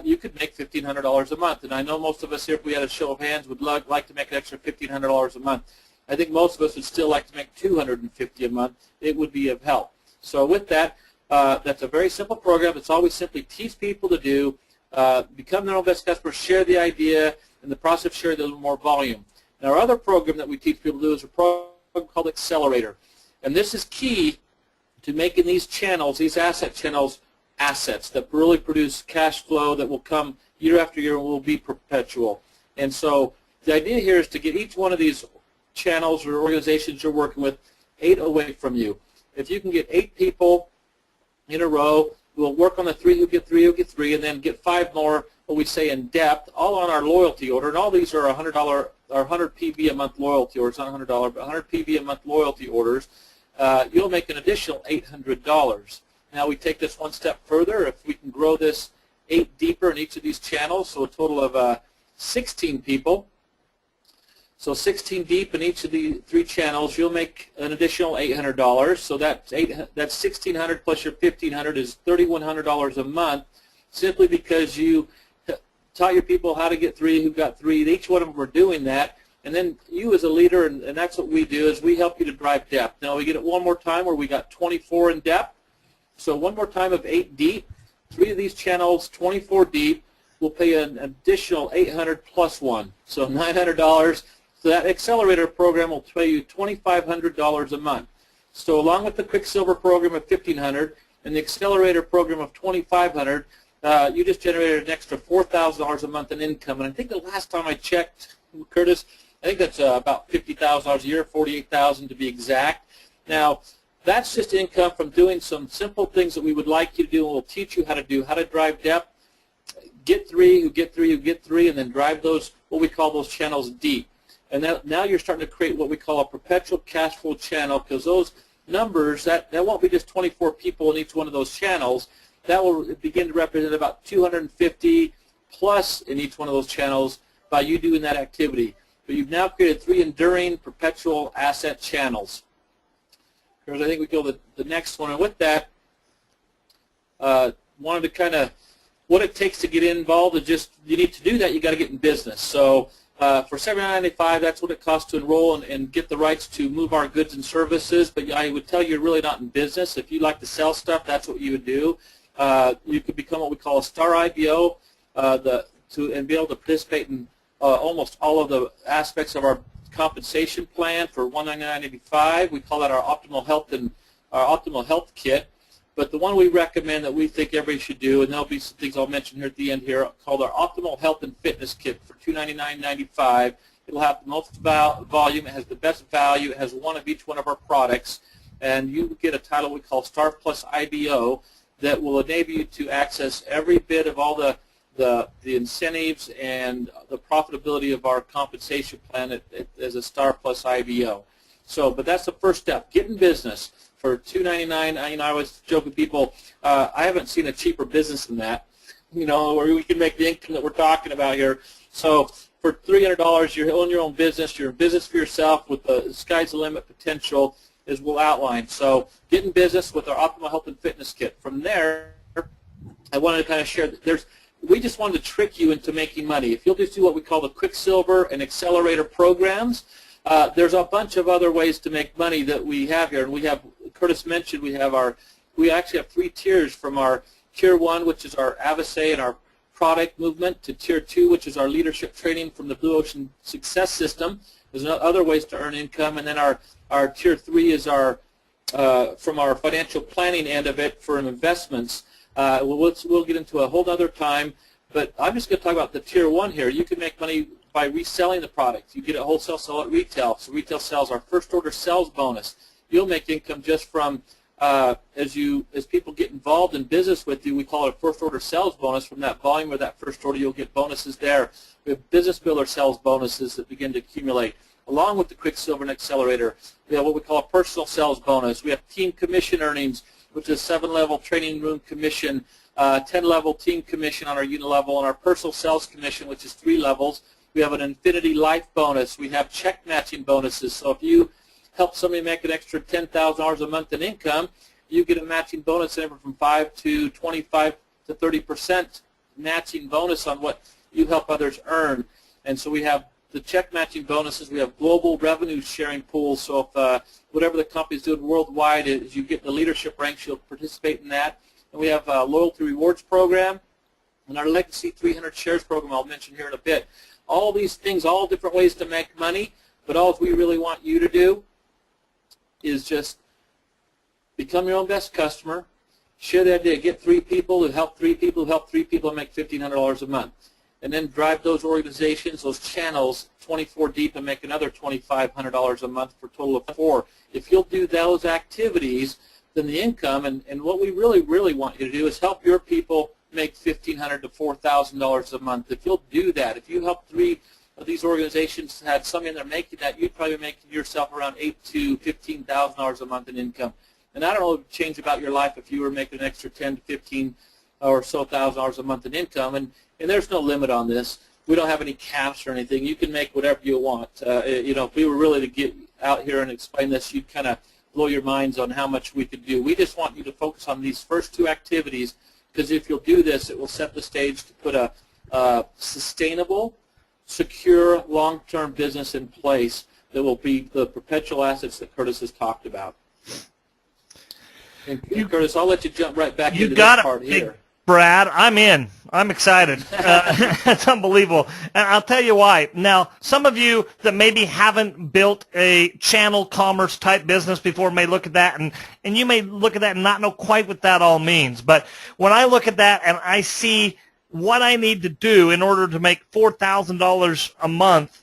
you could make $1,500 a month. And I know most of us here, if we had a show of hands, would like to make an extra $1,500 a month. I think most of us would still like to make $250 a month. It would be of help. So with that, that's a very simple program. It's all we simply teach people to do. Become their own best customer, share the idea, and the process of sharing a little more volume. Now, our other program that we teach people to do is a program called Accelerator. And this is key to making these channels, these asset channels, assets that really produce cash flow that will come year after year and will be perpetual. And so the idea here is to get each one of these channels or organizations you're working with 8 away from you. If you can get 8 people in a row, we'll work on the 3 who get 3 who get 3, and then get 5 more, what we say in depth, all on our loyalty order. And all these are $100 or 100 PV a month loyalty orders, not $100, but 100 PV a month loyalty orders. You'll make an additional $800. Now we take this one step further. If we can grow this 8 deeper in each of these channels, so a total of 16 people. So 16 deep in each of the 3 channels, you'll make an additional $800. So that's $1,600 plus your $1,500 is $3,100 a month, simply because you taught your people how to get 3 who got 3. Each one of them were doing that. And then you as a leader, and that's what we do, is we help you to drive depth. Now we get it one more time where we got 24 in depth. So one more time of 8 deep. 3 of these channels, 24 deep, will pay an additional $800 plus 1. So $900. So that accelerator program will pay you $2,500 a month. So along with the Quicksilver program of $1,500 and the accelerator program of $2,500, you just generated an extra $4,000 a month in income. And I think the last time I checked, Curtis, I think that's about $50,000 a year, $48,000 to be exact. Now, that's just income from doing some simple things that we would like you to do, and we'll teach you how to do, how to drive depth, get 3 who get 3 who get 3, and then drive those, what we call those channels deep. And now you're starting to create what we call a perpetual cash flow channel, because those numbers, that won't be just 24 people in each one of those channels. That will begin to represent about 250 plus in each one of those channels by you doing that activity. But you've now created 3 enduring perpetual asset channels. Because I think we go to the next one. And with that, wanted to kind of, what it takes to get involved is just, you need to do that, you got to get in business. So for $79.95, that's what it costs to enroll and get the rights to move our goods and services. But I would tell you, you're really not in business. If you like to sell stuff, that's what you would do. You could become what we call a star IBO and be able to participate in almost all of the aspects of our compensation plan for $199.85. We call that our optimal health and our optimal health kit. But the one we recommend that we think everybody should do, and there'll be some things I'll mention here at the end here, called our optimal health and fitness kit for $299.95. It'll have the most volume. It has the best value. It has one of each one of our products, and you get a title we call Star Plus IBO that will enable you to access every bit of all the incentives and the profitability of our compensation plan as a Star Plus IBO. So, but that's the first step. Get in business for $299. I always joke with people, I haven't seen a cheaper business than that, where we can make the income that we're talking about here. So for $300, you own your own business. You're in business for yourself with the sky's the limit potential, as we'll outline. So get in business with our Optimal Health and Fitness Kit. From there, I wanted to kind of share that we just wanted to trick you into making money. If you'll just do what we call the Quicksilver and Accelerator programs, there's a bunch of other ways to make money that we have here. And we have, Curtis mentioned, we actually have 3 tiers, from our Tier 1, which is our Avisae and our product movement, to Tier 2, which is our leadership training from the BlueOcean Success System. There's other ways to earn income. And then our Tier 3 is our from our financial planning end of it for investments. We'll get into a whole other time, but I'm just going to talk about the Tier 1 here. You can make money by reselling the product. You get a wholesale, sell at retail. So retail sales, our first order sales bonus. You'll make income just from as people get involved in business with you. We call it a first order sales bonus. From that volume of that first order, you'll get bonuses there. We have business builder sales bonuses that begin to accumulate. Along with the Quicksilver and Accelerator, we have what we call a personal sales bonus. We have team commission earnings, which is 7-level training room commission, 10-level team commission on our unit level, and our personal sales commission, which is 3 levels. We have an Infinity Life bonus. We have check matching bonuses. So if you help somebody make an extra $10,000 a month in income, you get a matching bonus anywhere from 5 to 25 to 30% matching bonus on what you help others earn. And so we have the check matching bonuses. We have global revenue sharing pools. So if whatever the company is doing worldwide, as you get the leadership ranks, you'll participate in that. And we have a loyalty rewards program and our legacy 300 shares program I'll mention here in a bit. All these things, all different ways to make money, but all we really want you to do is just become your own best customer, share the idea, get 3 people who help 3 people who help 3 people and make $1,500 a month. And then drive those organizations, those channels, 24 deep and make another $2,500 a month for a total of 4. If you'll do those activities, then the income, and what we really, really want you to do is help your people make $1,500 to $4,000 a month. If you'll do that, if you help 3 of these organizations had somebody in there making that, you'd probably be making yourself around $8,000 to $15,000 a month in income. And I don't know what would change about your life if you were making an extra 10 to 15 or so $1,000 a month in income. And there's no limit on this. We don't have any caps or anything. You can make whatever you want. You know, if we were really to get out here and explain this, you'd kind of blow your minds on how much we could do. We just want you to focus on these first 2 activities, because if you'll do this, it will set the stage to put a sustainable, secure, long-term business in place that will be the perpetual assets that Curtis has talked about. And Curtis, I'll let you jump right back into this part here. Brad, I'm in. I'm excited. It's unbelievable. And I'll tell you why. Now, some of you that maybe haven't built a channel commerce type business before may look at that, and you may look at that and not know quite what that all means. But when I look at that and I see what I need to do in order to make $4,000 a month,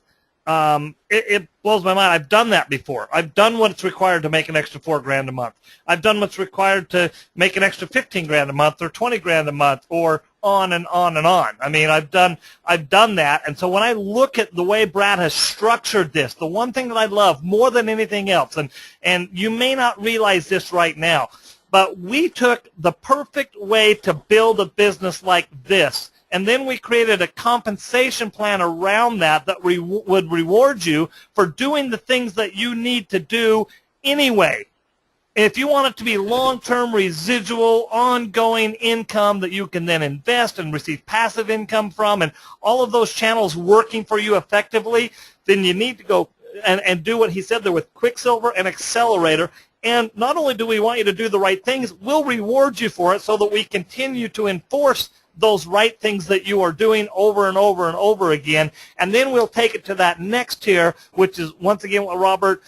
it blows my mind. I've done that before. I've done what's required to make an extra $4,000 a month. I've done what's required to make an extra $15,000 a month or $20,000 a month, or on and on and on. I mean, I've done that. And so when I look at the way Brad has structured this, the one thing that I love more than anything else, and you may not realize this right now, but we took the perfect way to build a business like this, and then we created a compensation plan around that would reward you for doing the things that you need to do anyway. If you want it to be long-term, residual, ongoing income that you can then invest and receive passive income from, and all of those channels working for you effectively, then you need to go and do what he said there with Quicksilver and Accelerator. And not only do we want you to do the right things, we'll reward you for it so that we continue to enforce those right things that you are doing over and over and over again. And then we'll take it to that next tier, which is, once again, what Robert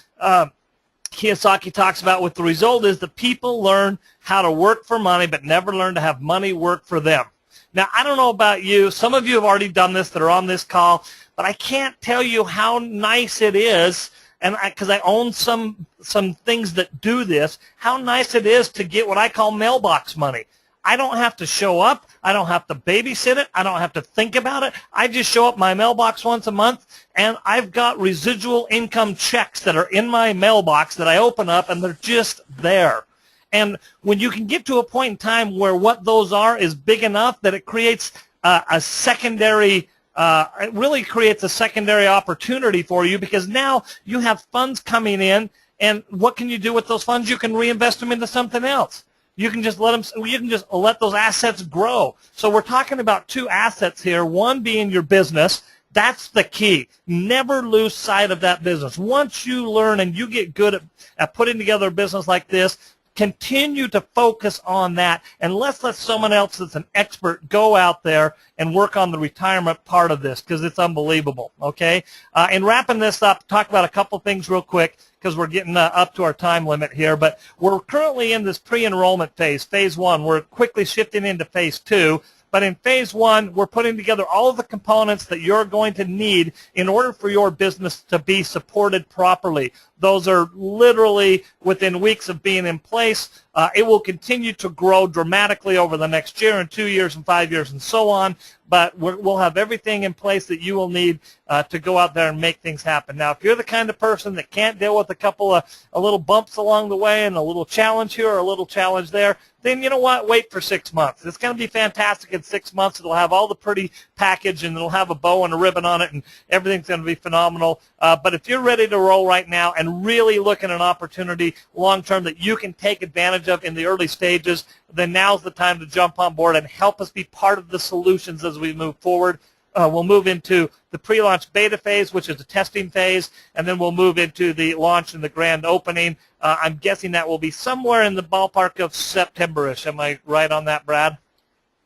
Kiyosaki talks about. With the result is that people learn how to work for money but never learn to have money work for them. Now, I don't know about you. Some of you have already done this that are on this call, but I can't tell you how nice it is, and because I own some things that do this, how nice it is to get what I call mailbox money. I don't have to show up. I don't have to babysit it. I don't have to think about it. I just show up my mailbox once a month, and I've got residual income checks that are in my mailbox that I open up, and they're just there. And when you can get to a point in time where what those are is big enough that it creates a secondary it really creates a secondary opportunity for you, because now you have funds coming in, and what can you do with those funds? You can reinvest them into something else. You can just let those assets grow. So we're talking about 2 assets here, one being your business. That's the key. Never lose sight of that business. Once you learn and you get good at putting together a business like this, continue to focus on that, and let's let someone else that's an expert go out there and work on the retirement part of this, because it's unbelievable, okay? And wrapping this up, talk about a couple things real quick, because we're getting up to our time limit here, but we're currently in this pre-enrollment phase, phase 1. We're quickly shifting into phase 2. But in phase 1, we're putting together all of the components that you're going to need in order for your business to be supported properly. Those are literally within weeks of being in place. It will continue to grow dramatically over the next year and 2 years and 5 years and so on. But we'll have everything in place that you will need to go out there and make things happen. Now, if you're the kind of person that can't deal with a little bumps along the way and a little challenge here or a little challenge there, then you know what? Wait for 6 months. It's going to be fantastic in 6 months. It'll have all the pretty package, and it'll have a bow and a ribbon on it, and everything's going to be phenomenal. But if you're ready to roll right now and and really look at an opportunity long-term that you can take advantage of in the early stages, then now's the time to jump on board and help us be part of the solutions as we move forward. We'll move into the pre-launch beta phase, which is the testing phase, and then we'll move into the launch and the grand opening. I'm guessing that will be somewhere in the ballpark of September-ish. Am I right on that, Brad?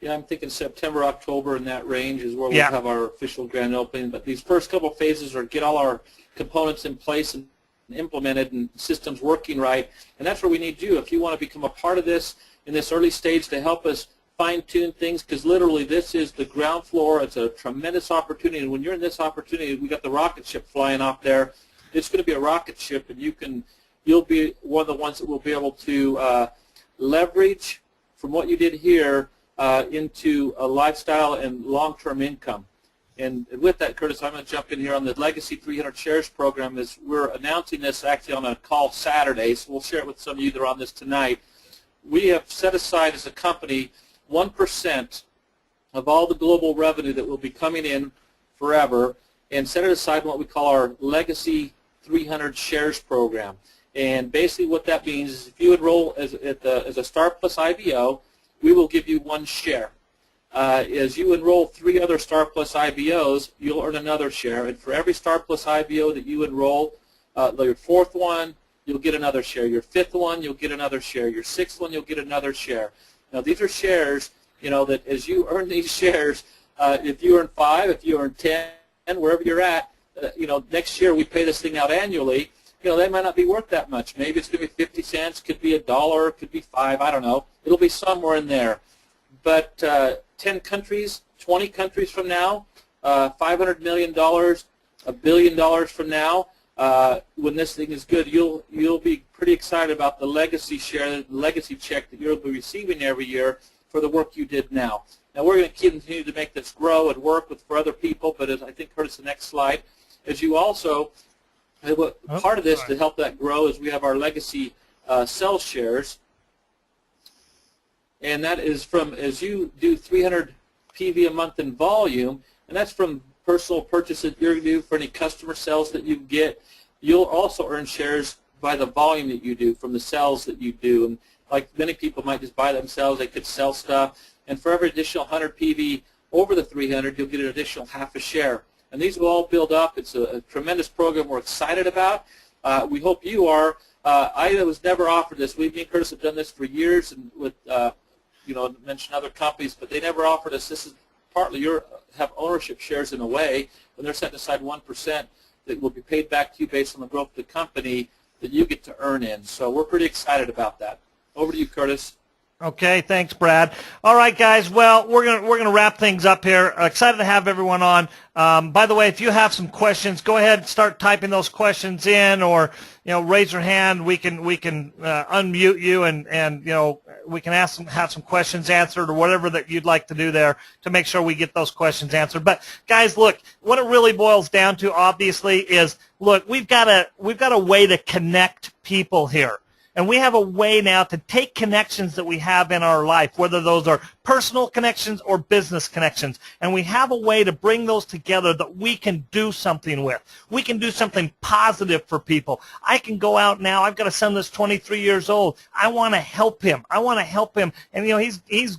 Yeah, I'm thinking September, October in that range is where we'll Yeah. have our official grand opening. But these first couple phases are get all our components in place and implemented and systems working right. And that's where we need you. If you want to become a part of this in this early stage to help us fine-tune things, because literally this is the ground floor. It's a tremendous opportunity. And when you're in this opportunity, we got the rocket ship flying off there. It's going to be a rocket ship, and you'll be one of the ones that will be able to leverage from what you did here into a lifestyle and long-term income. And with that, Curtis, I'm going to jump in here on the Legacy 300 Shares program. As we're announcing this actually on a call Saturday, so we'll share it with some of you that are on this tonight. We have set aside as a company 1% of all the global revenue that will be coming in forever, and set it aside in what we call our Legacy 300 Shares program. And basically what that means is if you enroll as a Star Plus IBO, we will give you 1 share. As you enroll 3 other Star Plus IBOs, you'll earn another share. And for every Star Plus IBO that you enroll, your 4th one, you'll get another share. Your 5th one, you'll get another share. Your 6th one, you'll get another share. Now, these are shares, that as you earn these shares, if you earn 5, if you earn 10, wherever you're at, next year we pay this thing out annually. They might not be worth that much. Maybe it's going to be 50 cents, could be $1, could be 5, I don't know. It'll be somewhere in there. But 10 countries, 20 countries from now, $500 million, $1 billion from now, when this thing is good, you'll be pretty excited about the legacy share, the legacy check that you'll be receiving every year for the work you did now. Now we're going to continue to make this grow and work for other people, but as I think, Curtis, the next slide, as you also, part of this to help that grow is we have our legacy sell shares, and that is from, as you do 300 PV a month in volume, and that's from personal purchases you're going to do for any customer sales that you get. You'll also earn shares by the volume that you do from the sales that you do. And like many people might just buy themselves, they could sell stuff. And for every additional 100 PV over the 300, you'll get an additional half a share. And these will all build up. It's a tremendous program we're excited about. We hope you are. I was never offered this. Me and Curtis have done this for years, and with mention other companies, but they never offered us. This is partly you have ownership shares in a way, when they're setting aside 1% that will be paid back to you based on the growth of the company that you get to earn in. So we're pretty excited about that. Over to you, Curtis. Okay, thanks, Brad. All right, guys. Well, we're gonna wrap things up here. Excited to have everyone on. By the way, if you have some questions, go ahead and start typing those questions in, or raise your hand. We can unmute you, and we can have some questions answered, or whatever that you'd like to do there to make sure we get those questions answered. But guys, look, what it really boils down to, obviously, is look, we've got a way to connect people here. And we have a way now to take connections that we have in our life, whether those are personal connections or business connections, and we have a way to bring those together that we can do something with. We can do something positive for people. I can go out now. I've got a son that's 23 years old. I want to help him. And he's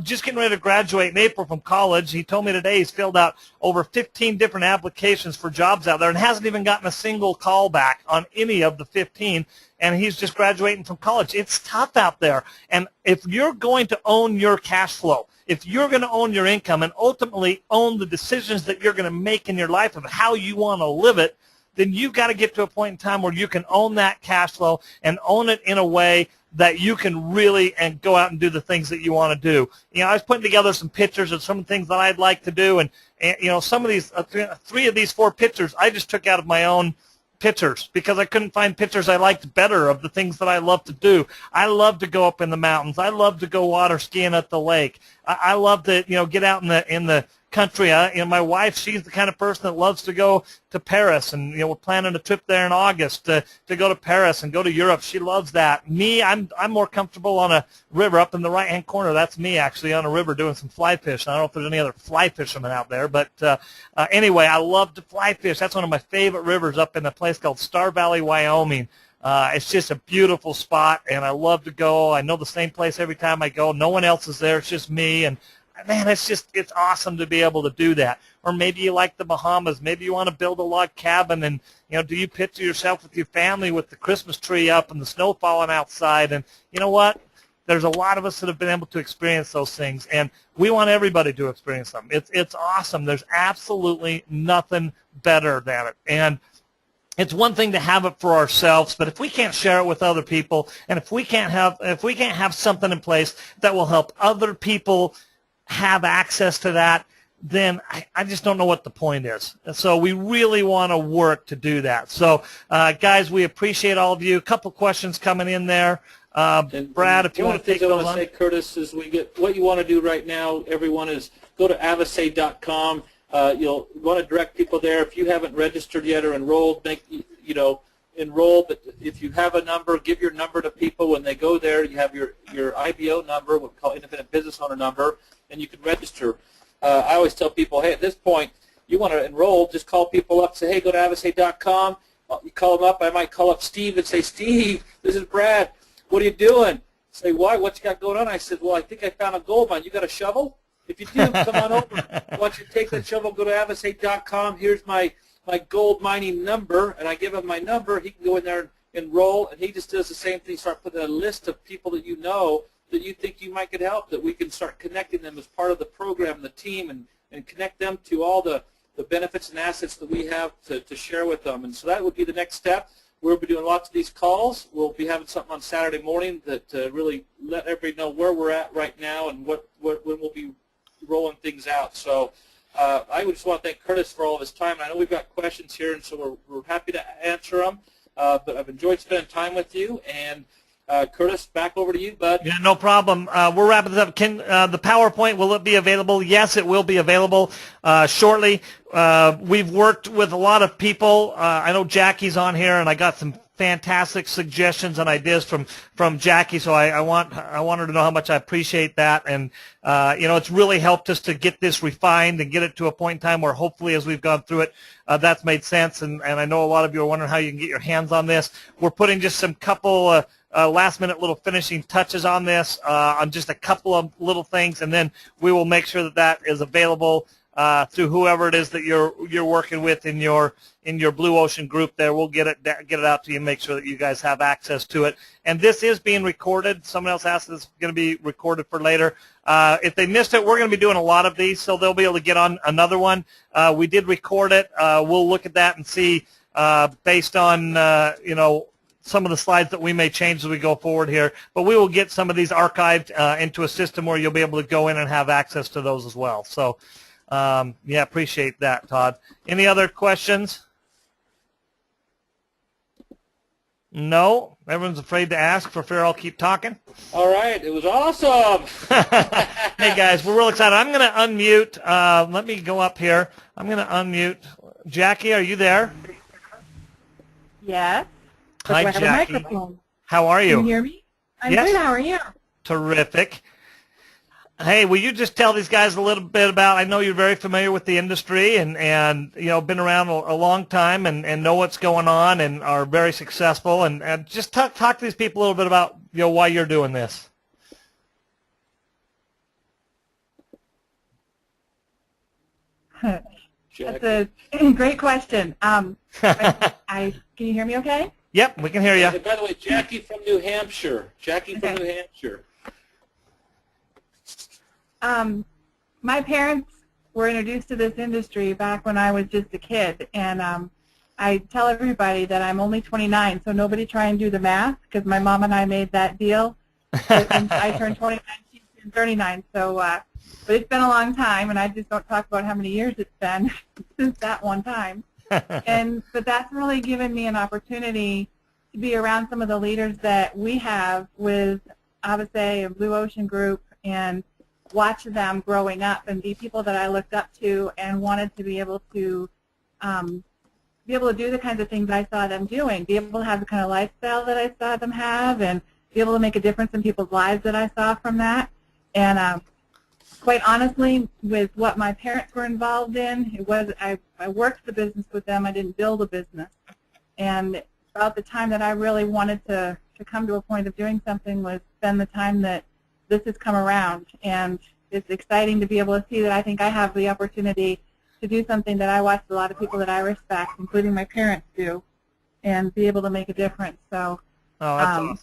just getting ready to graduate in April from college. He told me today he's filled out over 15 different applications for jobs out there and hasn't even gotten a single call back on any of the 15, and he's just graduating from college. It's tough out there. And if you're going to own your cash flow, if you're going to own your income and ultimately own the decisions that you're going to make in your life of how you want to live it, then you've got to get to a point in time where you can own that cash flow and own it in a way that you can really and go out and do the things that you want to do. I was putting together some pictures of some things that I'd like to do, and some of these, 3 of these 4 pictures I just took out of my own pictures because I couldn't find pictures I liked better of the things that I love to do. I love to go up in the mountains. I love to go water skiing at the lake. I love to get out in the country. My wife, she's the kind of person that loves to go to Paris, and we're planning a trip there in August to go to Paris and go to Europe. She loves that. Me, I'm more comfortable on a river up in the right-hand corner. That's me actually on a river doing some fly fishing. I don't know if there's any other fly fishermen out there, but anyway, I love to fly fish. That's one of my favorite rivers up in a place called Star Valley, Wyoming. It's just a beautiful spot, and I love to go. I know the same place every time I go. No one else is there. It's just me, and man, it's awesome to be able to do that. Or maybe you like the Bahamas. Maybe you want to build a log cabin, and do you picture yourself with your family with the Christmas tree up and the snow falling outside? And you know what? There's a lot of us that have been able to experience those things, and we want everybody to experience them. It's awesome. There's absolutely nothing better than it. And it's one thing to have it for ourselves, but if we can't share it with other people, and if we can't have something in place that will help other people have access to that, then I just don't know what the point is. And so we really want to work to do that. So, guys, we appreciate all of you. A couple questions coming in there. Brad, if you want to take those on. One of the things I want to say, Curtis, is what you want to do right now, everyone, is go to Avisae.com. You'll want to direct people there. If you haven't registered yet or enrolled, enroll. But if you have a number, give your number to people. When they go there, you have your IBO number, what we call independent business owner number, and you can register. I always tell people, hey, at this point, you want to enroll, just call people up, say, hey, go to Avisae.com. You call them up. I might call up Steve and say, Steve, this is Brad. What are you doing? Say, why? What you got going on? I said, well, I think I found a gold mine. You got a shovel? If you do, come on over. Why don't you take that shovel, go to Avisae.com. Here's my gold mining number, and I give him my number. He can go in there and enroll, and he just does the same thing, start putting a list of people that you know that you think you might could help, that we can start connecting them as part of the program, the team, and connect them to all the benefits and assets that we have to share with them. And so that would be the next step. We'll be doing lots of these calls. We'll be having something on Saturday morning that really let everybody know where we're at right now and when we'll be rolling things out. So I would just want to thank Curtis for all of his time. I know we've got questions here, and so we're happy to answer them. But I've enjoyed spending time with you. And Curtis, back over to you, bud. Yeah, no problem. We're wrapping this up. The PowerPoint, will it be available? Yes, it will be available shortly. We've worked with a lot of people. I know Jackie's on here, and I got some fantastic suggestions and ideas from Jackie, so I want her to know how much I appreciate that. And it's really helped us to get this refined and get it to a point in time where hopefully as we've gone through it, that's made sense. And I know a lot of you are wondering how you can get your hands on this. We're putting just some couple last-minute little finishing touches on this, on just a couple of little things, and then we will make sure that is available through whoever it is that you're working with in your BlueOcean group. There, we'll get it out to you and make sure that you guys have access to it. And this is being recorded. Someone else asked if it's going to be recorded for later. If they missed it, we're going to be doing a lot of these, so they'll be able to get on another one. We did record it. We'll look at that and see based on some of the slides that we may change as we go forward here. But we will get some of these archived into a system where you'll be able to go in and have access to those as well. So, yeah, appreciate that, Todd. Any other questions? No? Everyone's afraid to ask for fear I'll keep talking? All right. It was awesome. Hey, guys, we're real excited. I'm going to unmute. Let me go up here. I'm going to unmute. Jackie, are you there? Yes. Hi, Jackie. How are you? Can you hear me? I'm Yes. good. How are you? Terrific. Hey, will you just tell these guys a little bit about, I know you're very familiar with the industry and been around a long time and know what's going on and are very successful, and just talk to these people a little bit about why you're doing this. That's a great question. Can you hear me okay? Yep, we can hear you. And by the way, Jackie from New Hampshire. From New Hampshire. My parents were introduced to this industry back when I was just a kid, and I tell everybody that I'm only 29, so nobody try and do the math, because my mom and I made that deal. And I turned 29, she turned 39, so but it's been a long time, and I just don't talk about how many years it's been since that one time. But that's really given me an opportunity to be around some of the leaders that we have with Avisae and BlueOcean Group, and watch them growing up and be people that I looked up to and wanted to be able to do the kinds of things I saw them doing, be able to have the kind of lifestyle that I saw them have, and be able to make a difference in people's lives that I saw from that. And quite honestly, with what my parents were involved in, I worked the business with them. I didn't build a business. And about the time that I really wanted to come to a point of doing something was spend the time that this has come around. And it's exciting to be able to see that I think I have the opportunity to do something that I watched a lot of people that I respect, including my parents, do, and be able to make a difference. So that's awesome.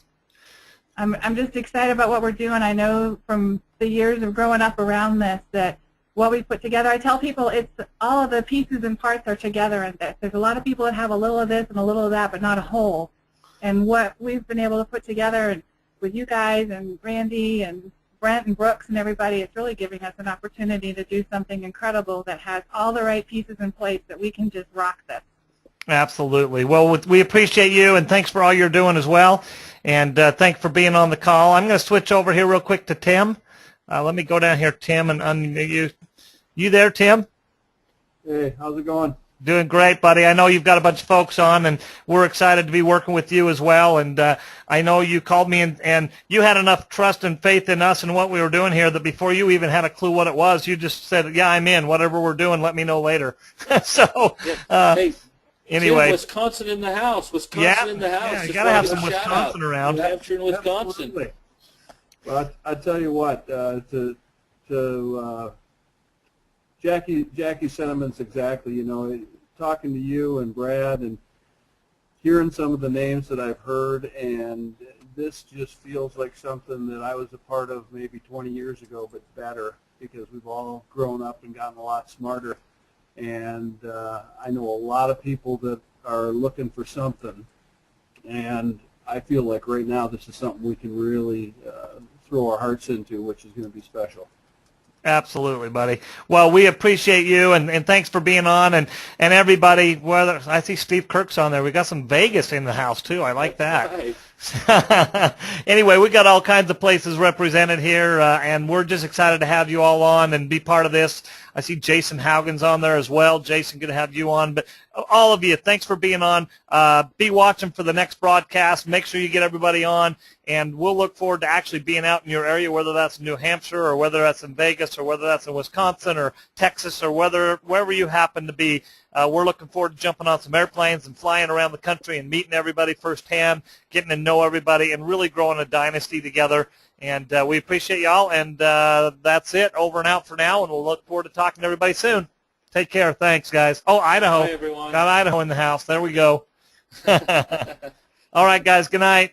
I'm just excited about what we're doing. I know from the years of growing up around this that what we put together, I tell people it's all of the pieces and parts are together in this. There's a lot of people that have a little of this and a little of that, but not a whole. And what we've been able to put together and with you guys and Randy and Brent and Brooks and everybody, it's really giving us an opportunity to do something incredible that has all the right pieces in place that we can just rock this. Absolutely. Well, we appreciate you, and thanks for all you're doing as well. And thanks for being on the call. I'm going to switch over here real quick to Tim. Let me go down here, Tim, and unmute you. You there, Tim? Hey, how's it going? Doing great, buddy. I know you've got a bunch of folks on, and we're excited to be working with you as well. And I know you called me, and you had enough trust and faith in us and what we were doing here that before you even had a clue what it was, you just said, yeah, I'm in. Whatever we're doing, let me know later. So Hey, anyway. Tim, Wisconsin in the house. Wisconsin in the house. Yeah, you Just got to have wanted some to shout Wisconsin out. around. New Hampshire and Wisconsin. Absolutely. Well, I tell you what, Jackie's sentiments exactly, you know, talking to you and Brad and hearing some of the names that I've heard, and this just feels like something that I was a part of maybe 20 years ago, but better, because we've all grown up and gotten a lot smarter. And I know a lot of people that are looking for something, and I feel like right now this is something we can really throw our hearts into, which is going to be special. Absolutely, buddy. Well, we appreciate you, and thanks for being on, and everybody. Whether I see Steve Kirk's on there, we got some Vegas in the house too. I like that. Right. Anyway, we got all kinds of places represented here, and we're just excited to have you all on and be part of this. I see Jason Haugen's on there as well. Jason, good to have you on. But all of you, thanks for being on. Be watching for the next broadcast. Make sure you get everybody on, and we'll look forward to actually being out in your area, whether that's in New Hampshire or whether that's in Vegas or whether that's in Wisconsin or Texas or wherever you happen to be. We're looking forward to jumping on some airplanes and flying around the country and meeting everybody firsthand, getting to know everybody, and really growing a dynasty together. And we appreciate y'all, and that's it. Over and out for now, and we'll look forward to talking to everybody soon. Take care. Thanks, guys. Oh, Idaho. Bye, everyone. Got Idaho in the house. There we go. All right, guys. Good night.